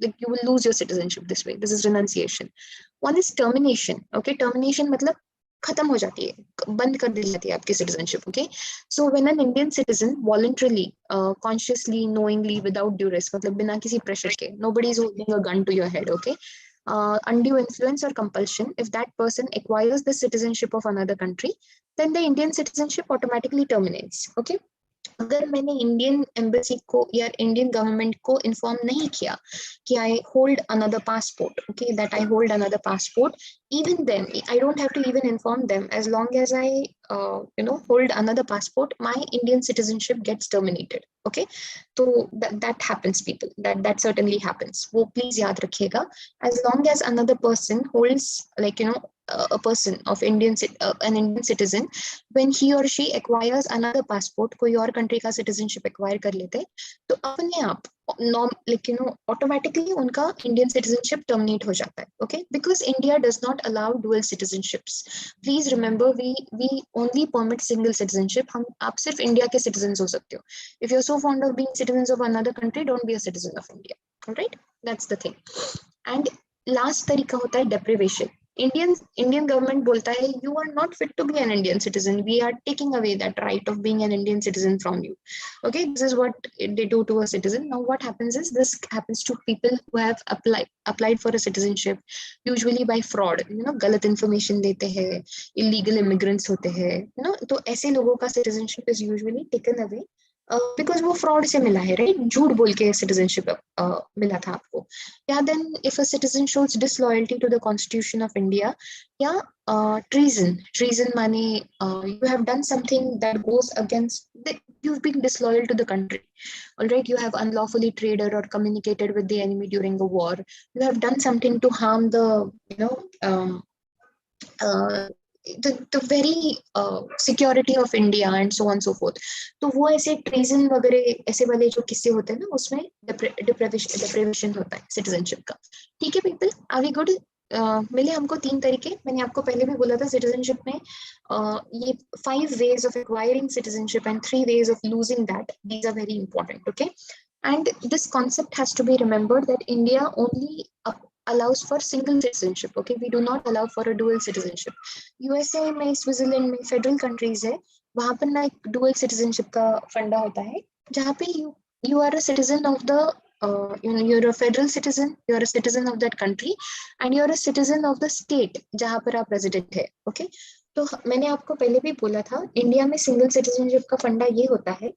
like you will lose your citizenship this way. This is renunciation. One is termination. Okay, termination मतलब खत्म हो जाती है, बंद कर दी जाती है आपकी citizenship. Okay, so when an Indian citizen voluntarily, consciously, knowingly, without due risk, मतलब बिना किसी pressure के, nobody is holding a gun to your head. Okay, undue influence or compulsion, if that person acquires the citizenship of another country, then the Indian citizenship automatically terminates. Okay, अगर मैंने Indian embassy को या Indian government को inform नहीं किया कि I hold another passport, okay, that I hold another passport, even then I don't have to even inform them. As long as I hold another passport, my Indian citizenship gets terminated. Okay, so that happens people, that certainly happens. वो please याद रखिएगा. As long as another person holds, like a person of an Indian citizen, when he or she acquires another passport, कोई और country का citizenship acquire कर लेते हैं, तो अपने आप automatically उनका Indian citizenship terminate हो जाता है. Okay, because India does not allow dual citizenships. Please remember, we only permit single citizenship. आप सिर्फ India के citizens हो सकते हो. If you're so fond of being citizens of another country, don't be a citizen of India. All right, that's the thing. And last तरीका होता है deprivation. Indian government बोलता है you are not fit to be an Indian citizen. We are taking away that right of being an Indian citizen from you. Okay, this is what they do to a citizen. Now what happens is this happens to people who have applied for a citizenship, usually by fraud. गलत information देते हैं, illegal immigrants होते हैं, तो ऐसे लोगों का citizenship is usually taken away. Because वो फ्रॉड से मिला है, राइट, झूठ बोल के सिटीजनशिप मिला था आपको. या then if a citizen shows disloyalty to the constitution of India, या ट्रीजन माने you have done something that goes against you've been disloyal to the country. All right, you have unlawfully traded or communicated with the enemy during a war. You have done something to harm the the very security of India and so on so forth. तो वो ऐसे treason वगैरह ऐसे वाले जो किस्से होते हैं ना, उसमें deprivation होता है citizenship का. ठीक है people, are we good? मिले हमको 3 तरीके. मैंने आपको पहले भी बोला था citizenship में ये 5 ways of acquiring citizenship and 3 ways of losing that. These are very important. Okay, and this concept has to be remembered that India only allows for single citizenship. Okay, we do not allow for a dual citizenship. USA में, Switzerland में federal countries है, वहां पर ना एक dual citizenship का फंडा होता है, जहाँ पे you are a citizen of the you're a federal citizen, you're a citizen of that country, and you're a citizen of the state जहाँ पर आप रेजिडेंट है. ओके, तो मैंने आपको पहले भी बोला था, इंडिया में सिंगल सिटीजनशिप का फंडा ये होता है,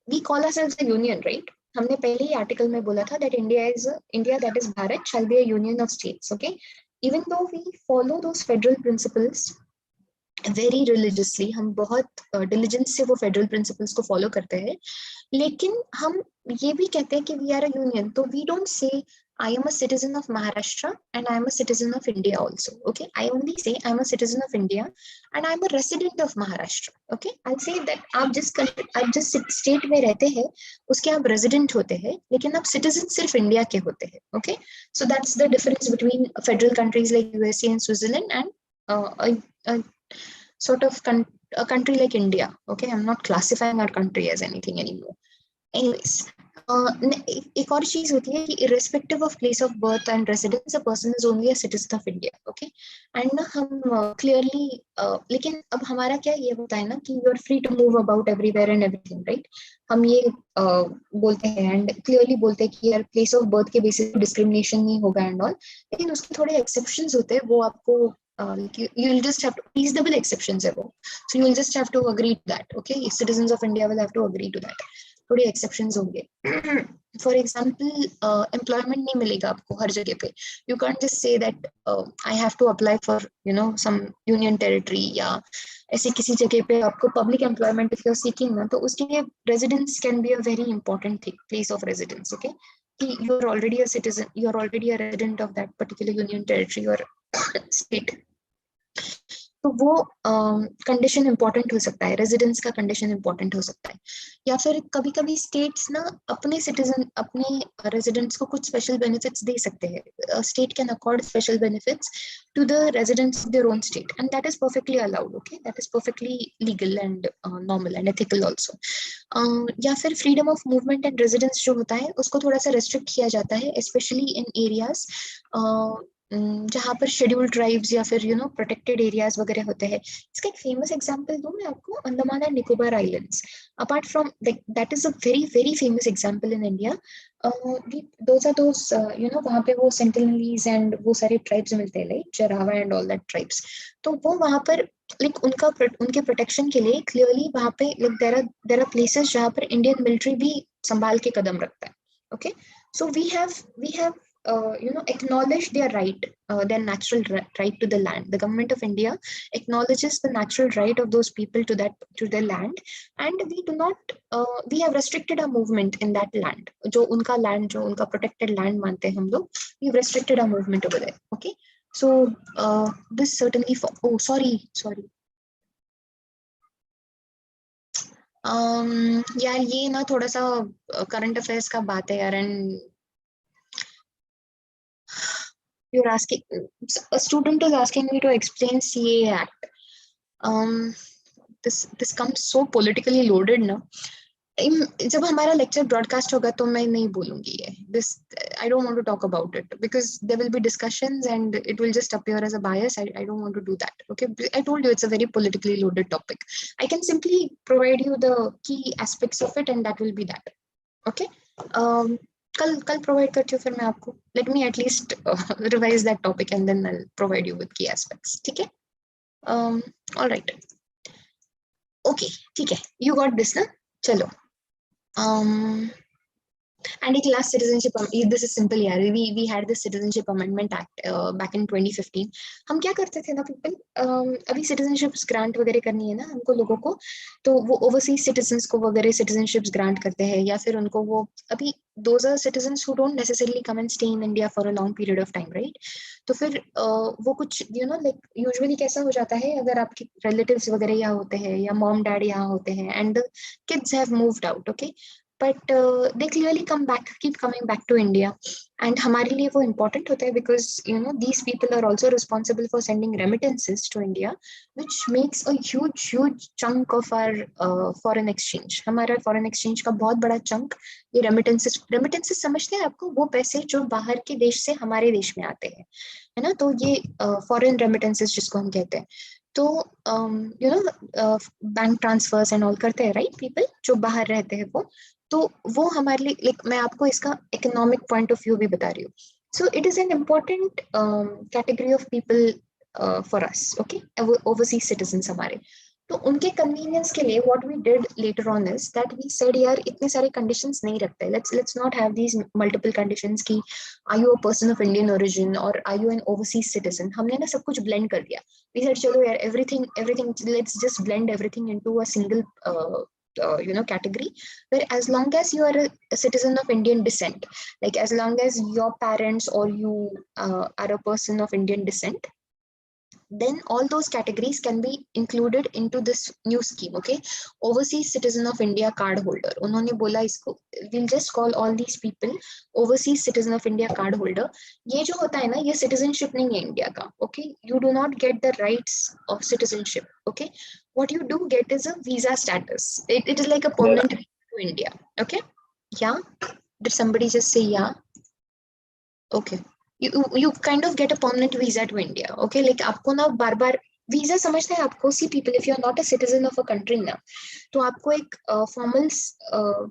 we call ourselves a union, right? हमने पहले ही आर्टिकल में बोला था that India that is Bharat shall be a union of states. Okay, even though we follow those federal principles very religiously, हम बहुत diligence से वो federal principles को follow करते हैं, लेकिन हम ये भी कहते हैं कि we are a union, तो we don't say I am a citizen of Maharashtra and I am a citizen of India also. Okay, I only say I am a citizen of India and I am a resident of Maharashtra. Okay, I'll say that आप जिस state में रहते हैं उसके आप resident होते हैं, लेकिन आप citizen सिर्फ India के होते हैं. Okay, so that's the difference between federal countries like USA and Switzerland and a sort of a country like India. Okay, I'm not classifying our country as anything anymore. Anyways, एक और चीज होती है कि irrespective of place of birth and residence, a person is only a citizen of India. Okay, and ना हम clearly लेकिन अब हमारा क्या ये होता है ना कि you are free to move about everywhere and everything, right? हम ये बोलते हैं and clearly बोलते हैं कि यार place of birth के basis discrimination नहीं होगा and all, लेकिन उसके थोड़े exceptions होते हैं, वो आपको you'll just have to, reasonable exceptions है वो, so you'll just have to agree to that. Okay, citizens of India will have to agree to that. थोड़े एक्सेप्शंस होंगे. फॉर एग्जाम्पल एम्प्लॉयमेंट नहीं मिलेगा आपको हर जगह पे. You can't just say that I have to apply for some union territory या ऐसे किसी जगह पे आपको public employment if you are seeking ना, तो उसके लिए residence can be a very important thing, place of residence. Okay, कि you are already a citizen, you are already a resident of that particular union territory और state, तो वो condition important हो सकता है, रेजिडेंस का कंडीशन इंपॉर्टेंट हो सकता है. या फिर कभी कभी स्टेट्स ना अपने सिटीजन, अपने रेजिडेंट्स को कुछ स्पेशल बेनिफिट्स दे सकते हैं. State can accord special benefits to the residents of their own state, and that is perfectly allowed. Okay, that is perfectly legal and normal and ethical also. या फिर freedom of movement and residence जो होता है उसको थोड़ा सा restrict किया जाता है, especially in areas जहाँ पर शेड्यूल्ड ट्राइब्स या फिर प्रोटेक्टेड एरियाज वगैरह होते हैं. इसका एक फेमस एग्जांपल दूं मैं आपको, Andaman and Nicobar islands. Apart from that is a very very famous example in India. Those are those वहाँ पे वो सेंटिनलीज एंड वो सारे ट्राइब्स मिलते हैं, like Jarawa and all that tribes. तो वो वहाँ पर लाइक उनके प्रोटेक्शन के लिए क्लियरली वहाँ पे लाइक देयर आर प्लेसेस जहाँ पर इंडियन मिलिट्री भी संभाल के कदम रखता है. Okay, so we have acknowledge their right, their natural right to the land. The government of India acknowledges the natural right of those people to their land, and we do not, we have restricted our movement in that land. जो उनका land, जो उनका protected land मानते हैं हम लोग, we've restricted our movement over there. Okay, so this certainly sorry. यार ये ना थोड़ा सा करंट अफेयर्स का बात है यार, and you're asking, a student is asking me to explain CAA Act. This comes so politically loaded ना. जब हमारा लेक्चर ब्रॉडकास्ट होगा तो मैं नहीं बोलूंगी ये. This I don't want to talk about it because there will be discussions and it will just appear as a bias. I don't want to do that. Okay, I told you it's a very politically loaded topic. I can simply provide you the key aspects of it and that will be that. Okay. कल provide करती हूँ फिर मैं आपको. Let me at least revise that topic and then I will provide you with key aspects. ठीक है, alright, okay, ठीक है, यू गॉट दिस ना. चलो, and एक last citizenship, this is simple यार. We had this Citizenship Amendment Act back in 2015. हम क्या करते थे ना people, अभी citizenships grant वगैरह करनी है ना हमको लोगों को, तो वो overseas citizens को वगैरह citizenships grant करते हैं, या फिर उनको वो अभी those are citizens who don't necessarily come and stay in India for a long period of time, right? तो फिर वो कुछ like usually कैसा हो जाता है, अगर आपके relatives वगैरह यहाँ होते हैं या mom dad यहाँ होते हैं and the kids have moved out, okay, but they clearly keep coming back to India, and हमारे लिए वो important होता है because these people are also responsible for sending remittances to India, which makes a huge chunk of our foreign exchange. हमारा foreign exchange का बहुत बड़ा chunk ये remittances समझते हैं आपको, वो पैसे जो बाहर के देश से हमारे देश में आते हैं, है ना. तो ये foreign remittances जिसको हम कहते हैं, तो बैंक ट्रांसफर्स एंड ऑल करते हैं, राइट, पीपल जो बाहर रहते हैं वो. तो वो हमारे लिए लाइक मैं आपको इसका इकोनॉमिक पॉइंट ऑफ व्यू भी बता रही हूँ. So it is an important category of people for us, okay, overseas citizens हमारे. तो उनके कन्वीनियंस के लिए what we did later on is that we said यार इतने सारे कंडीशंस नहीं रखते, let's not have these multiple conditions की are you a person of Indian origin और are you an overseas citizen. हमने ना सब कुछ ब्लेंड कर दिया. वी सेड चलो यार everything everything let's just blend everything into a single category where as long as you are a citizen of Indian descent, like as long as your parents or you are a person of Indian descent, then all those categories can be included into this new scheme. Okay, overseas citizen of India card holder, उन्होंने बोला इसको we'll just call all these people overseas citizen of India card holder. ये जो होता है ना, ये citizenship नहीं है इंडिया का. Okay, you do not get the rights of citizenship. Okay, what you do get is a visa status. It is like a permanent visa to India. Okay, yeah, did somebody just say yeah? Okay, you kind of get a permanent visa to India. Okay, like आपको ना बार बार visa समझते हैं आपको. See people, if you are not a citizen of a country ना, तो आपको एक formal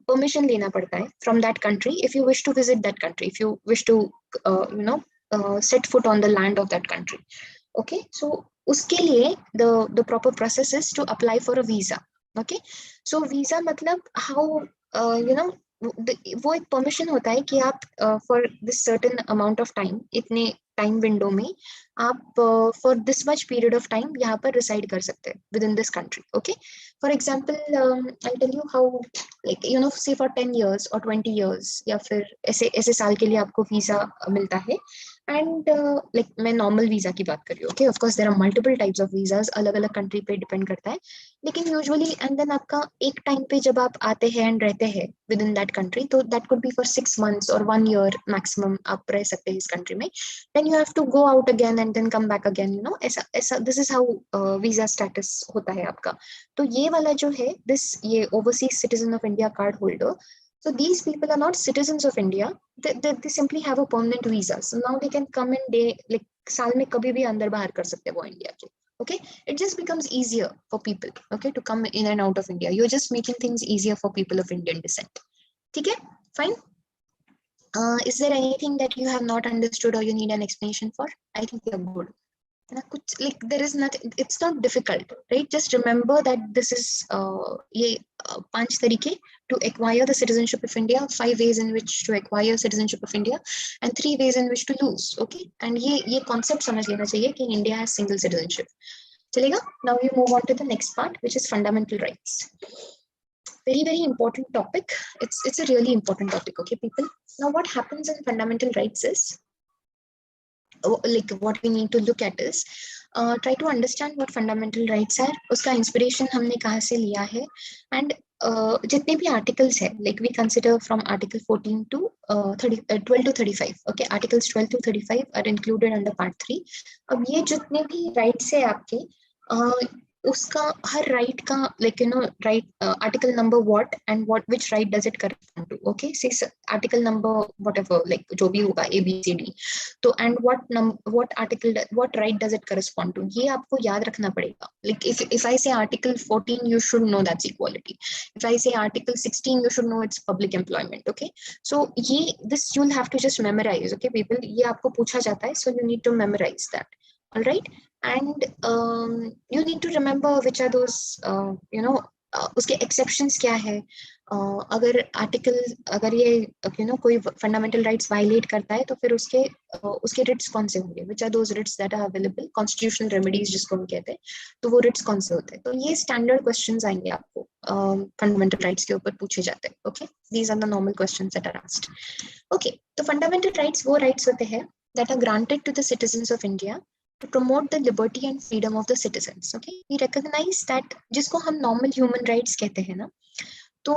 permission लेना पड़ता है from that country if you wish to visit that country, if you wish to you know set foot on the land of that country. Okay, so उसके लिए the proper process is to apply for a visa. Okay, so visa मतलब how you know वो एक permission होता है कि आप for this certain amount of time, इतने टाइम विंडो में आप for this much period of time यहाँ पर रिसाइड कर सकते हैं within this country. Okay, for example I tell you how, like you know say for 10 years और 20 years या फिर ऐसे ऐसे साल के लिए आपको वीजा मिलता है. एंड लाइक मैं नॉर्मल वीजा की बात कर रही हूँ. Okay, of course there are multiple types of visas, अलग अलग कंट्री पे डिपेंड करता है, लेकिन यूजुअली एंड देन आपका एक टाइम पे जब आप आते हैं एंड रहते हैं विद इन दैट कंट्री, तो that could be for 6 months और 1 year मैक्सिमम आप रह सकते हैं इस कंट्री में. Then you have to go out again and then come back again, you know, ऐसा ऐसा this is how visa status होता है आपका. तो ये वाला जो है दिस, ये overseas citizen of India card holder, so these people are not citizens of India. They simply have a permanent visa, so now they can come in, they like साल में कभी भी अंदर बाहर कर सकते हैं वो इंडिया के. Okay, it just becomes easier for people, okay, to come in and out of India. You're just making things easier for people of Indian descent. Okay, fine. Is there anything that you have not understood or you need an explanation for? I think you're good. Like there is not, it's not difficult, right? Just remember that this is ये 5 तरीके to acquire the citizenship of India, 5 ways in which to acquire citizenship of India, and 3 ways in which to lose. Okay, and ये concept समझ लेना चाहिए कि India has single citizenship. चलेगा? Now you move on to the next part, which is fundamental rights. Very important topic. It's a really important topic. Okay, people. Now what happens in fundamental rights is, like what we need to look at is try to understand what fundamental rights are, उसका inspiration हमने कहाँ से लिया है, and जितने भी articles है, like we consider from article 14 to 12 to 35. Okay, articles 12 to 35 are included under part 3. अब ये जितने भी rights है आपके, उसका हर राइट का, like you know, right article number what and what which right does it correspond to. Okay, say article number whatever, like जो भी होगा ABCD, तो and what article what right does it correspond to, ये आपको याद रखना पड़ेगा. Like if I say article 14, you should know that's equality. If I say article 16, you should know it's public employment. Okay, so ये this you'll have to just memorize. Okay people, ये आपको पूछा जाता है, so you need to memorize that. All right, and you need to remember which are those you know उसके exceptions क्या है. अगर आर्टिकल, अगर ये you know कोई फंडामेंटल राइट्स वायलेट करता है, तो फिर उसके रिट्स कौन से होंगे, which are those writs that are available, constitutional remedies जिसको हम कहते हैं, तो वो रिट्स कौन से होते हैं. तो ये स्टैंडर्ड क्वेश्चंस आएंगे आपको फंडामेंटल राइट्स के ऊपर पूछे जाते हैं. Okay, these are the normal questions that are asked. Okay, तो फंडामेंटल राइट्स वो राइट्स होते हैं that are granted to the citizens of India to promote the liberty and freedom of the citizens. Okay, we recognize that जिसको हम normal human rights कहते हैं ना, तो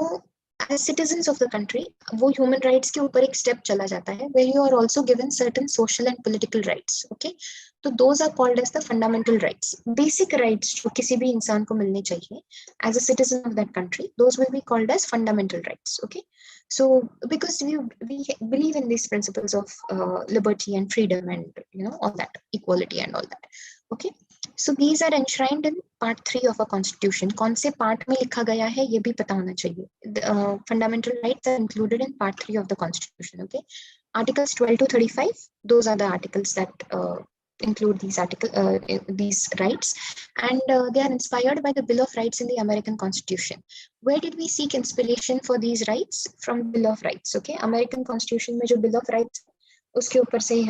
as citizens of the country, वो human rights के ऊपर एक step चला जाता है where you are also given certain social and political rights. Okay, तो those are called as the fundamental rights. Basic rights जो किसी भी इंसान को मिलने चाहिए as a citizen of that country, those will be called as fundamental rights. Okay, so because we believe in these principles of liberty and freedom and you know all that, equality and all that. Okay, so these are enshrined in part 3 of a constitution. कौन से part में लिखा गया है ये भी पता होना चाहिए. Fundamental rights are included in part 3 of the constitution. Okay, articles 12 to 35, those are the articles that include these rights, and they are inspired by the Bill of Rights in the American Constitution. Where did we seek inspiration for these rights? From the Bill of Rights. Okay, American Constitution में जो Bill of Rights उसके ऊपर से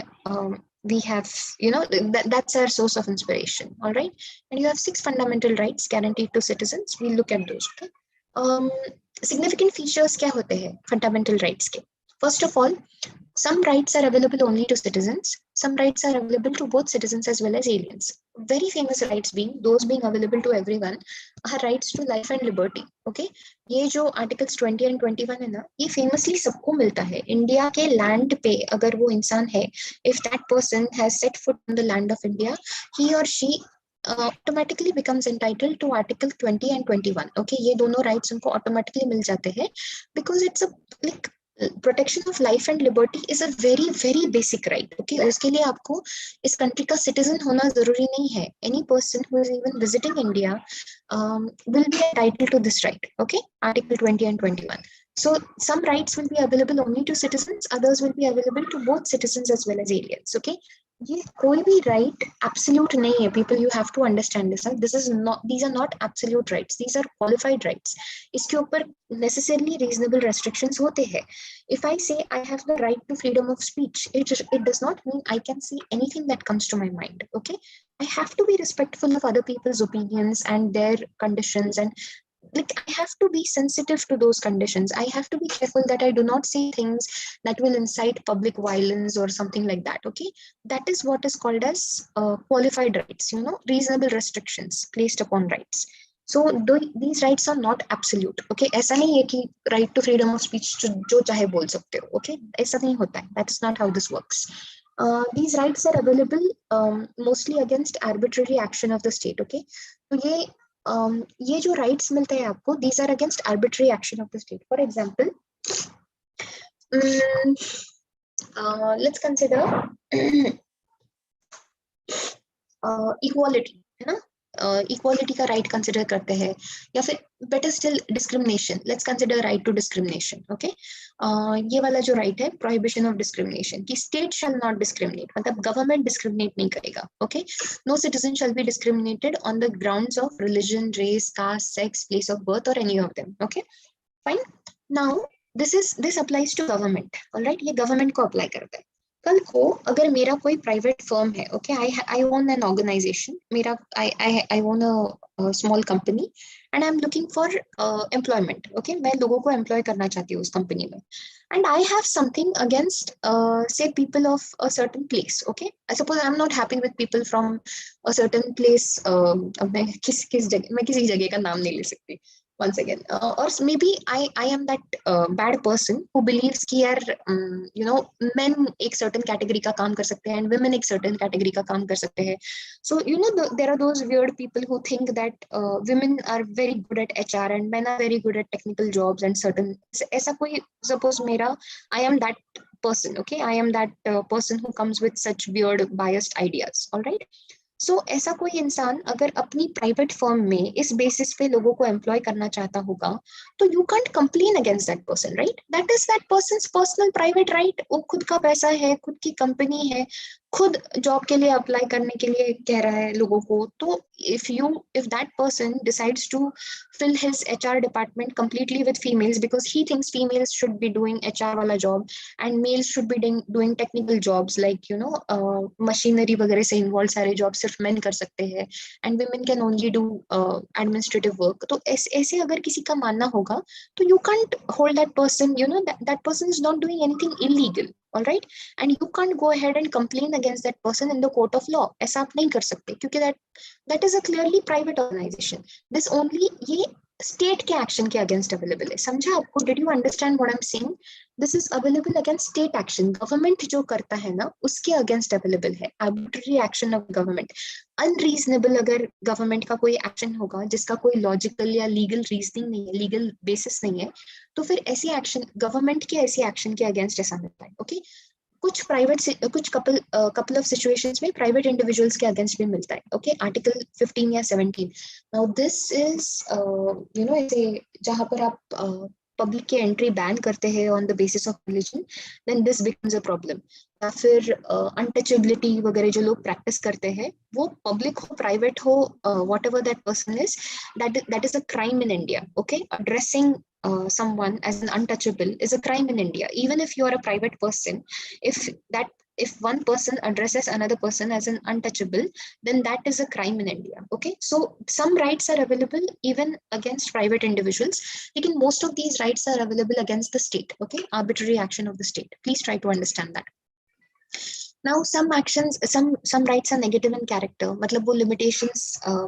we have, that's our source of inspiration. All right, and you have 6 fundamental rights guaranteed to citizens. We'll look at those. Okay, significant features क्या होते हैं fundamental rights के? First of all, some rights are available only to citizens. Some rights are available to both citizens as well as aliens. Very famous rights those being available to everyone are rights to life and liberty. Okay, ये जो articles 20 and 21 है ना, ये famously सबको मिलता है. India के land पे अगर वो इंसान है, if that person has set foot on the land of India, he or she automatically becomes entitled to article 20 and 21. Okay, ये दोनों rights उनको automatically मिल जाते हैं because it's a like protection of life and liberty is a very very basic right. Okay, उसके लिए आपको इस country का citizen होना जरूरी नहीं है. Any person who is even visiting India will be entitled to this right. Okay, article 20 and 21. So some rights will be available only to citizens, others will be available to both citizens as well as aliens. Okay, ये कोई भी right absolute नहीं है. People, you have to understand this. These are not absolute rights. These are qualified rights. इसके ऊपर necessarily reasonable restrictions होते हैं. If I say I have the right to freedom of speech, it does not mean I can say anything that comes to my mind. Okay, I have to be respectful of other people's opinions and their conditions, and like I have to be sensitive to those conditions. I have to be careful that I do not say things that will incite public violence or something like that. Okay, that is what is called as qualified rights, reasonable restrictions placed upon rights. So these rights are not absolute. Okay, ऐसा नहीं है कि right to freedom of speech जो चाहे बोल सकते हो. Okay, ऐसा नहीं होता है. That is not how this works. These rights are available mostly against arbitrary action of the state. Okay, तो ये जो rights मिलते हैं आपको, these are against arbitrary action of the state. For example, let's consider equality, है ना? Equality का right consider करते हैं, या फिर better still discrimination. Let's consider right to discrimination. Okay, ये वाला जो राइट है, प्रोहिबिशन ऑफ डिस्क्रिमिनेशन, कि स्टेट शैल नॉट डिस्क्रिमिनेट, मतलब गवर्नमेंट डिस्क्रिमिनेट नहीं करेगा. Okay, no citizen shall be discriminated on the grounds of religion, race, caste, sex, place of birth और any of them. Okay, fine. Now this applies to government. Alright, ये government को apply करता है. कल को अगर मेरा कोई प्राइवेट फर्म है, okay, I own an organisation, मेरा I own a small company and I am looking for employment. Okay, मैं लोगों को एम्प्लॉय करना चाहती हूँ उस कंपनी में, and I have something against say people of a certain place. Okay, I suppose I'm not happy with people from a certain place. अब मैं किसी जगह का नाम नहीं ले सकती once again, or maybe I am that bad person who believes कि यार men एक certain category का काम कर सकते हैं and women एक certain category का काम कर सकते हैं. So there are those weird people who think that women are very good at HR and men are very good at technical jobs and certain, ऐसा कोई, suppose मेरा, I am that person. Okay, I am that person who comes with such weird biased ideas. All right. So ऐसा कोई इंसान अगर अपनी private firm में इस बेसिस पे लोगों को एम्प्लॉय करना चाहता होगा, तो you can't complain against that person, right? That is that persons personal private right. वो खुद का पैसा है, खुद की कंपनी है, खुद जॉब के लिए अप्लाई करने के लिए कह रहा है लोगों को. तो if that person decides to fill his HR department completely with females because he thinks females should be doing HR wala job and males should be doing technical jobs like machinery वगैरह से involved सारे jobs सिर्फ men कर सकते हैं and women can only do administrative work. तो ऐसे अगर किसी का मानना होगा तो you can't hold that person, that person is not doing anything illegal. All right, and you can't go ahead and complain against that person in the court of law. ऐसा आप नहीं कर सकते क्योंकि that is a clearly private organization. This only ये state के action के against available है. समझा आपको? Did you understand what I'm saying? This is available against state action. Government जो करता है ना, उसके against available है. Arbitrary action of government. Unreasonable अगर government का कोई action होगा जिसका कोई logical या legal reasoning नहीं है, legal basis नहीं है, तो फिर ऐसी एक्शन, गवर्नमेंट के ऐसी एक्शन के अगेंस्ट ऐसा मिलता है. ओके, कुछ प्राइवेट, कुछ कपल ऑफ सिचुएशंस में प्राइवेट इंडिविजुअल्स के अगेंस्ट भी मिलता है. ओके, आर्टिकल 15 या 17. नाउ दिस इज ऐसे जहां पर आप public की entry ban करते हैं on the basis of religion, then this becomes a problem. या फिर untouchability वगैरह जो लोग practice करते हैं, वो public हो private हो, whatever that person is, that is a crime in India. Okay, addressing someone as an untouchable is a crime in India. Even if you are a private person, if one person addresses another person as an untouchable, then that is a crime in India. Okay, so some rights are available even against private individuals. Again, most of these rights are available against the state. Okay, arbitrary action of the state. Please try to understand that. Now, some actions, some rights are negative in character. मतलब वो limitations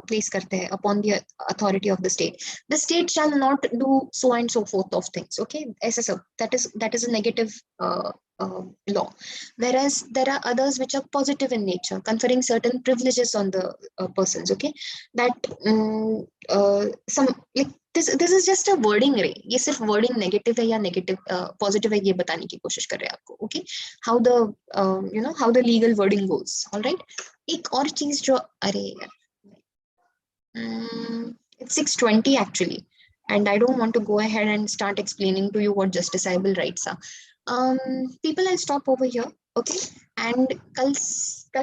place करते हैं upon the authority of the state. The state shall not do so and so forth of things. Okay, ऐसा सब. That is a negative law. Whereas there are others which are positive in nature, conferring certain privileges on the persons. Okay, that some like this is just a wording रे. ये सिर्फ wording negative है या negative positive है ये बताने की कोशिश कर रहे हैं आपको. Okay, how the how the legal wording goes. All right. एक और चीज जो अरे it's 6:20 actually, and I don't want to go ahead and start explaining to you what justifiable rights are. People, I'll stop over here. Okay, and kal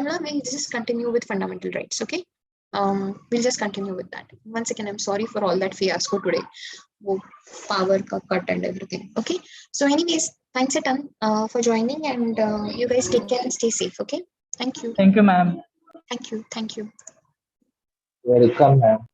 na we'll just continue with fundamental rights. Okay. We'll just continue with that. Once again, I'm sorry for all that fiasco today. Power cut and everything. Okay. So anyways, thanks a ton for joining, and you guys take care and stay safe. Okay. Thank you. Thank you, ma'am. Thank you. Thank you. Welcome, ma'am.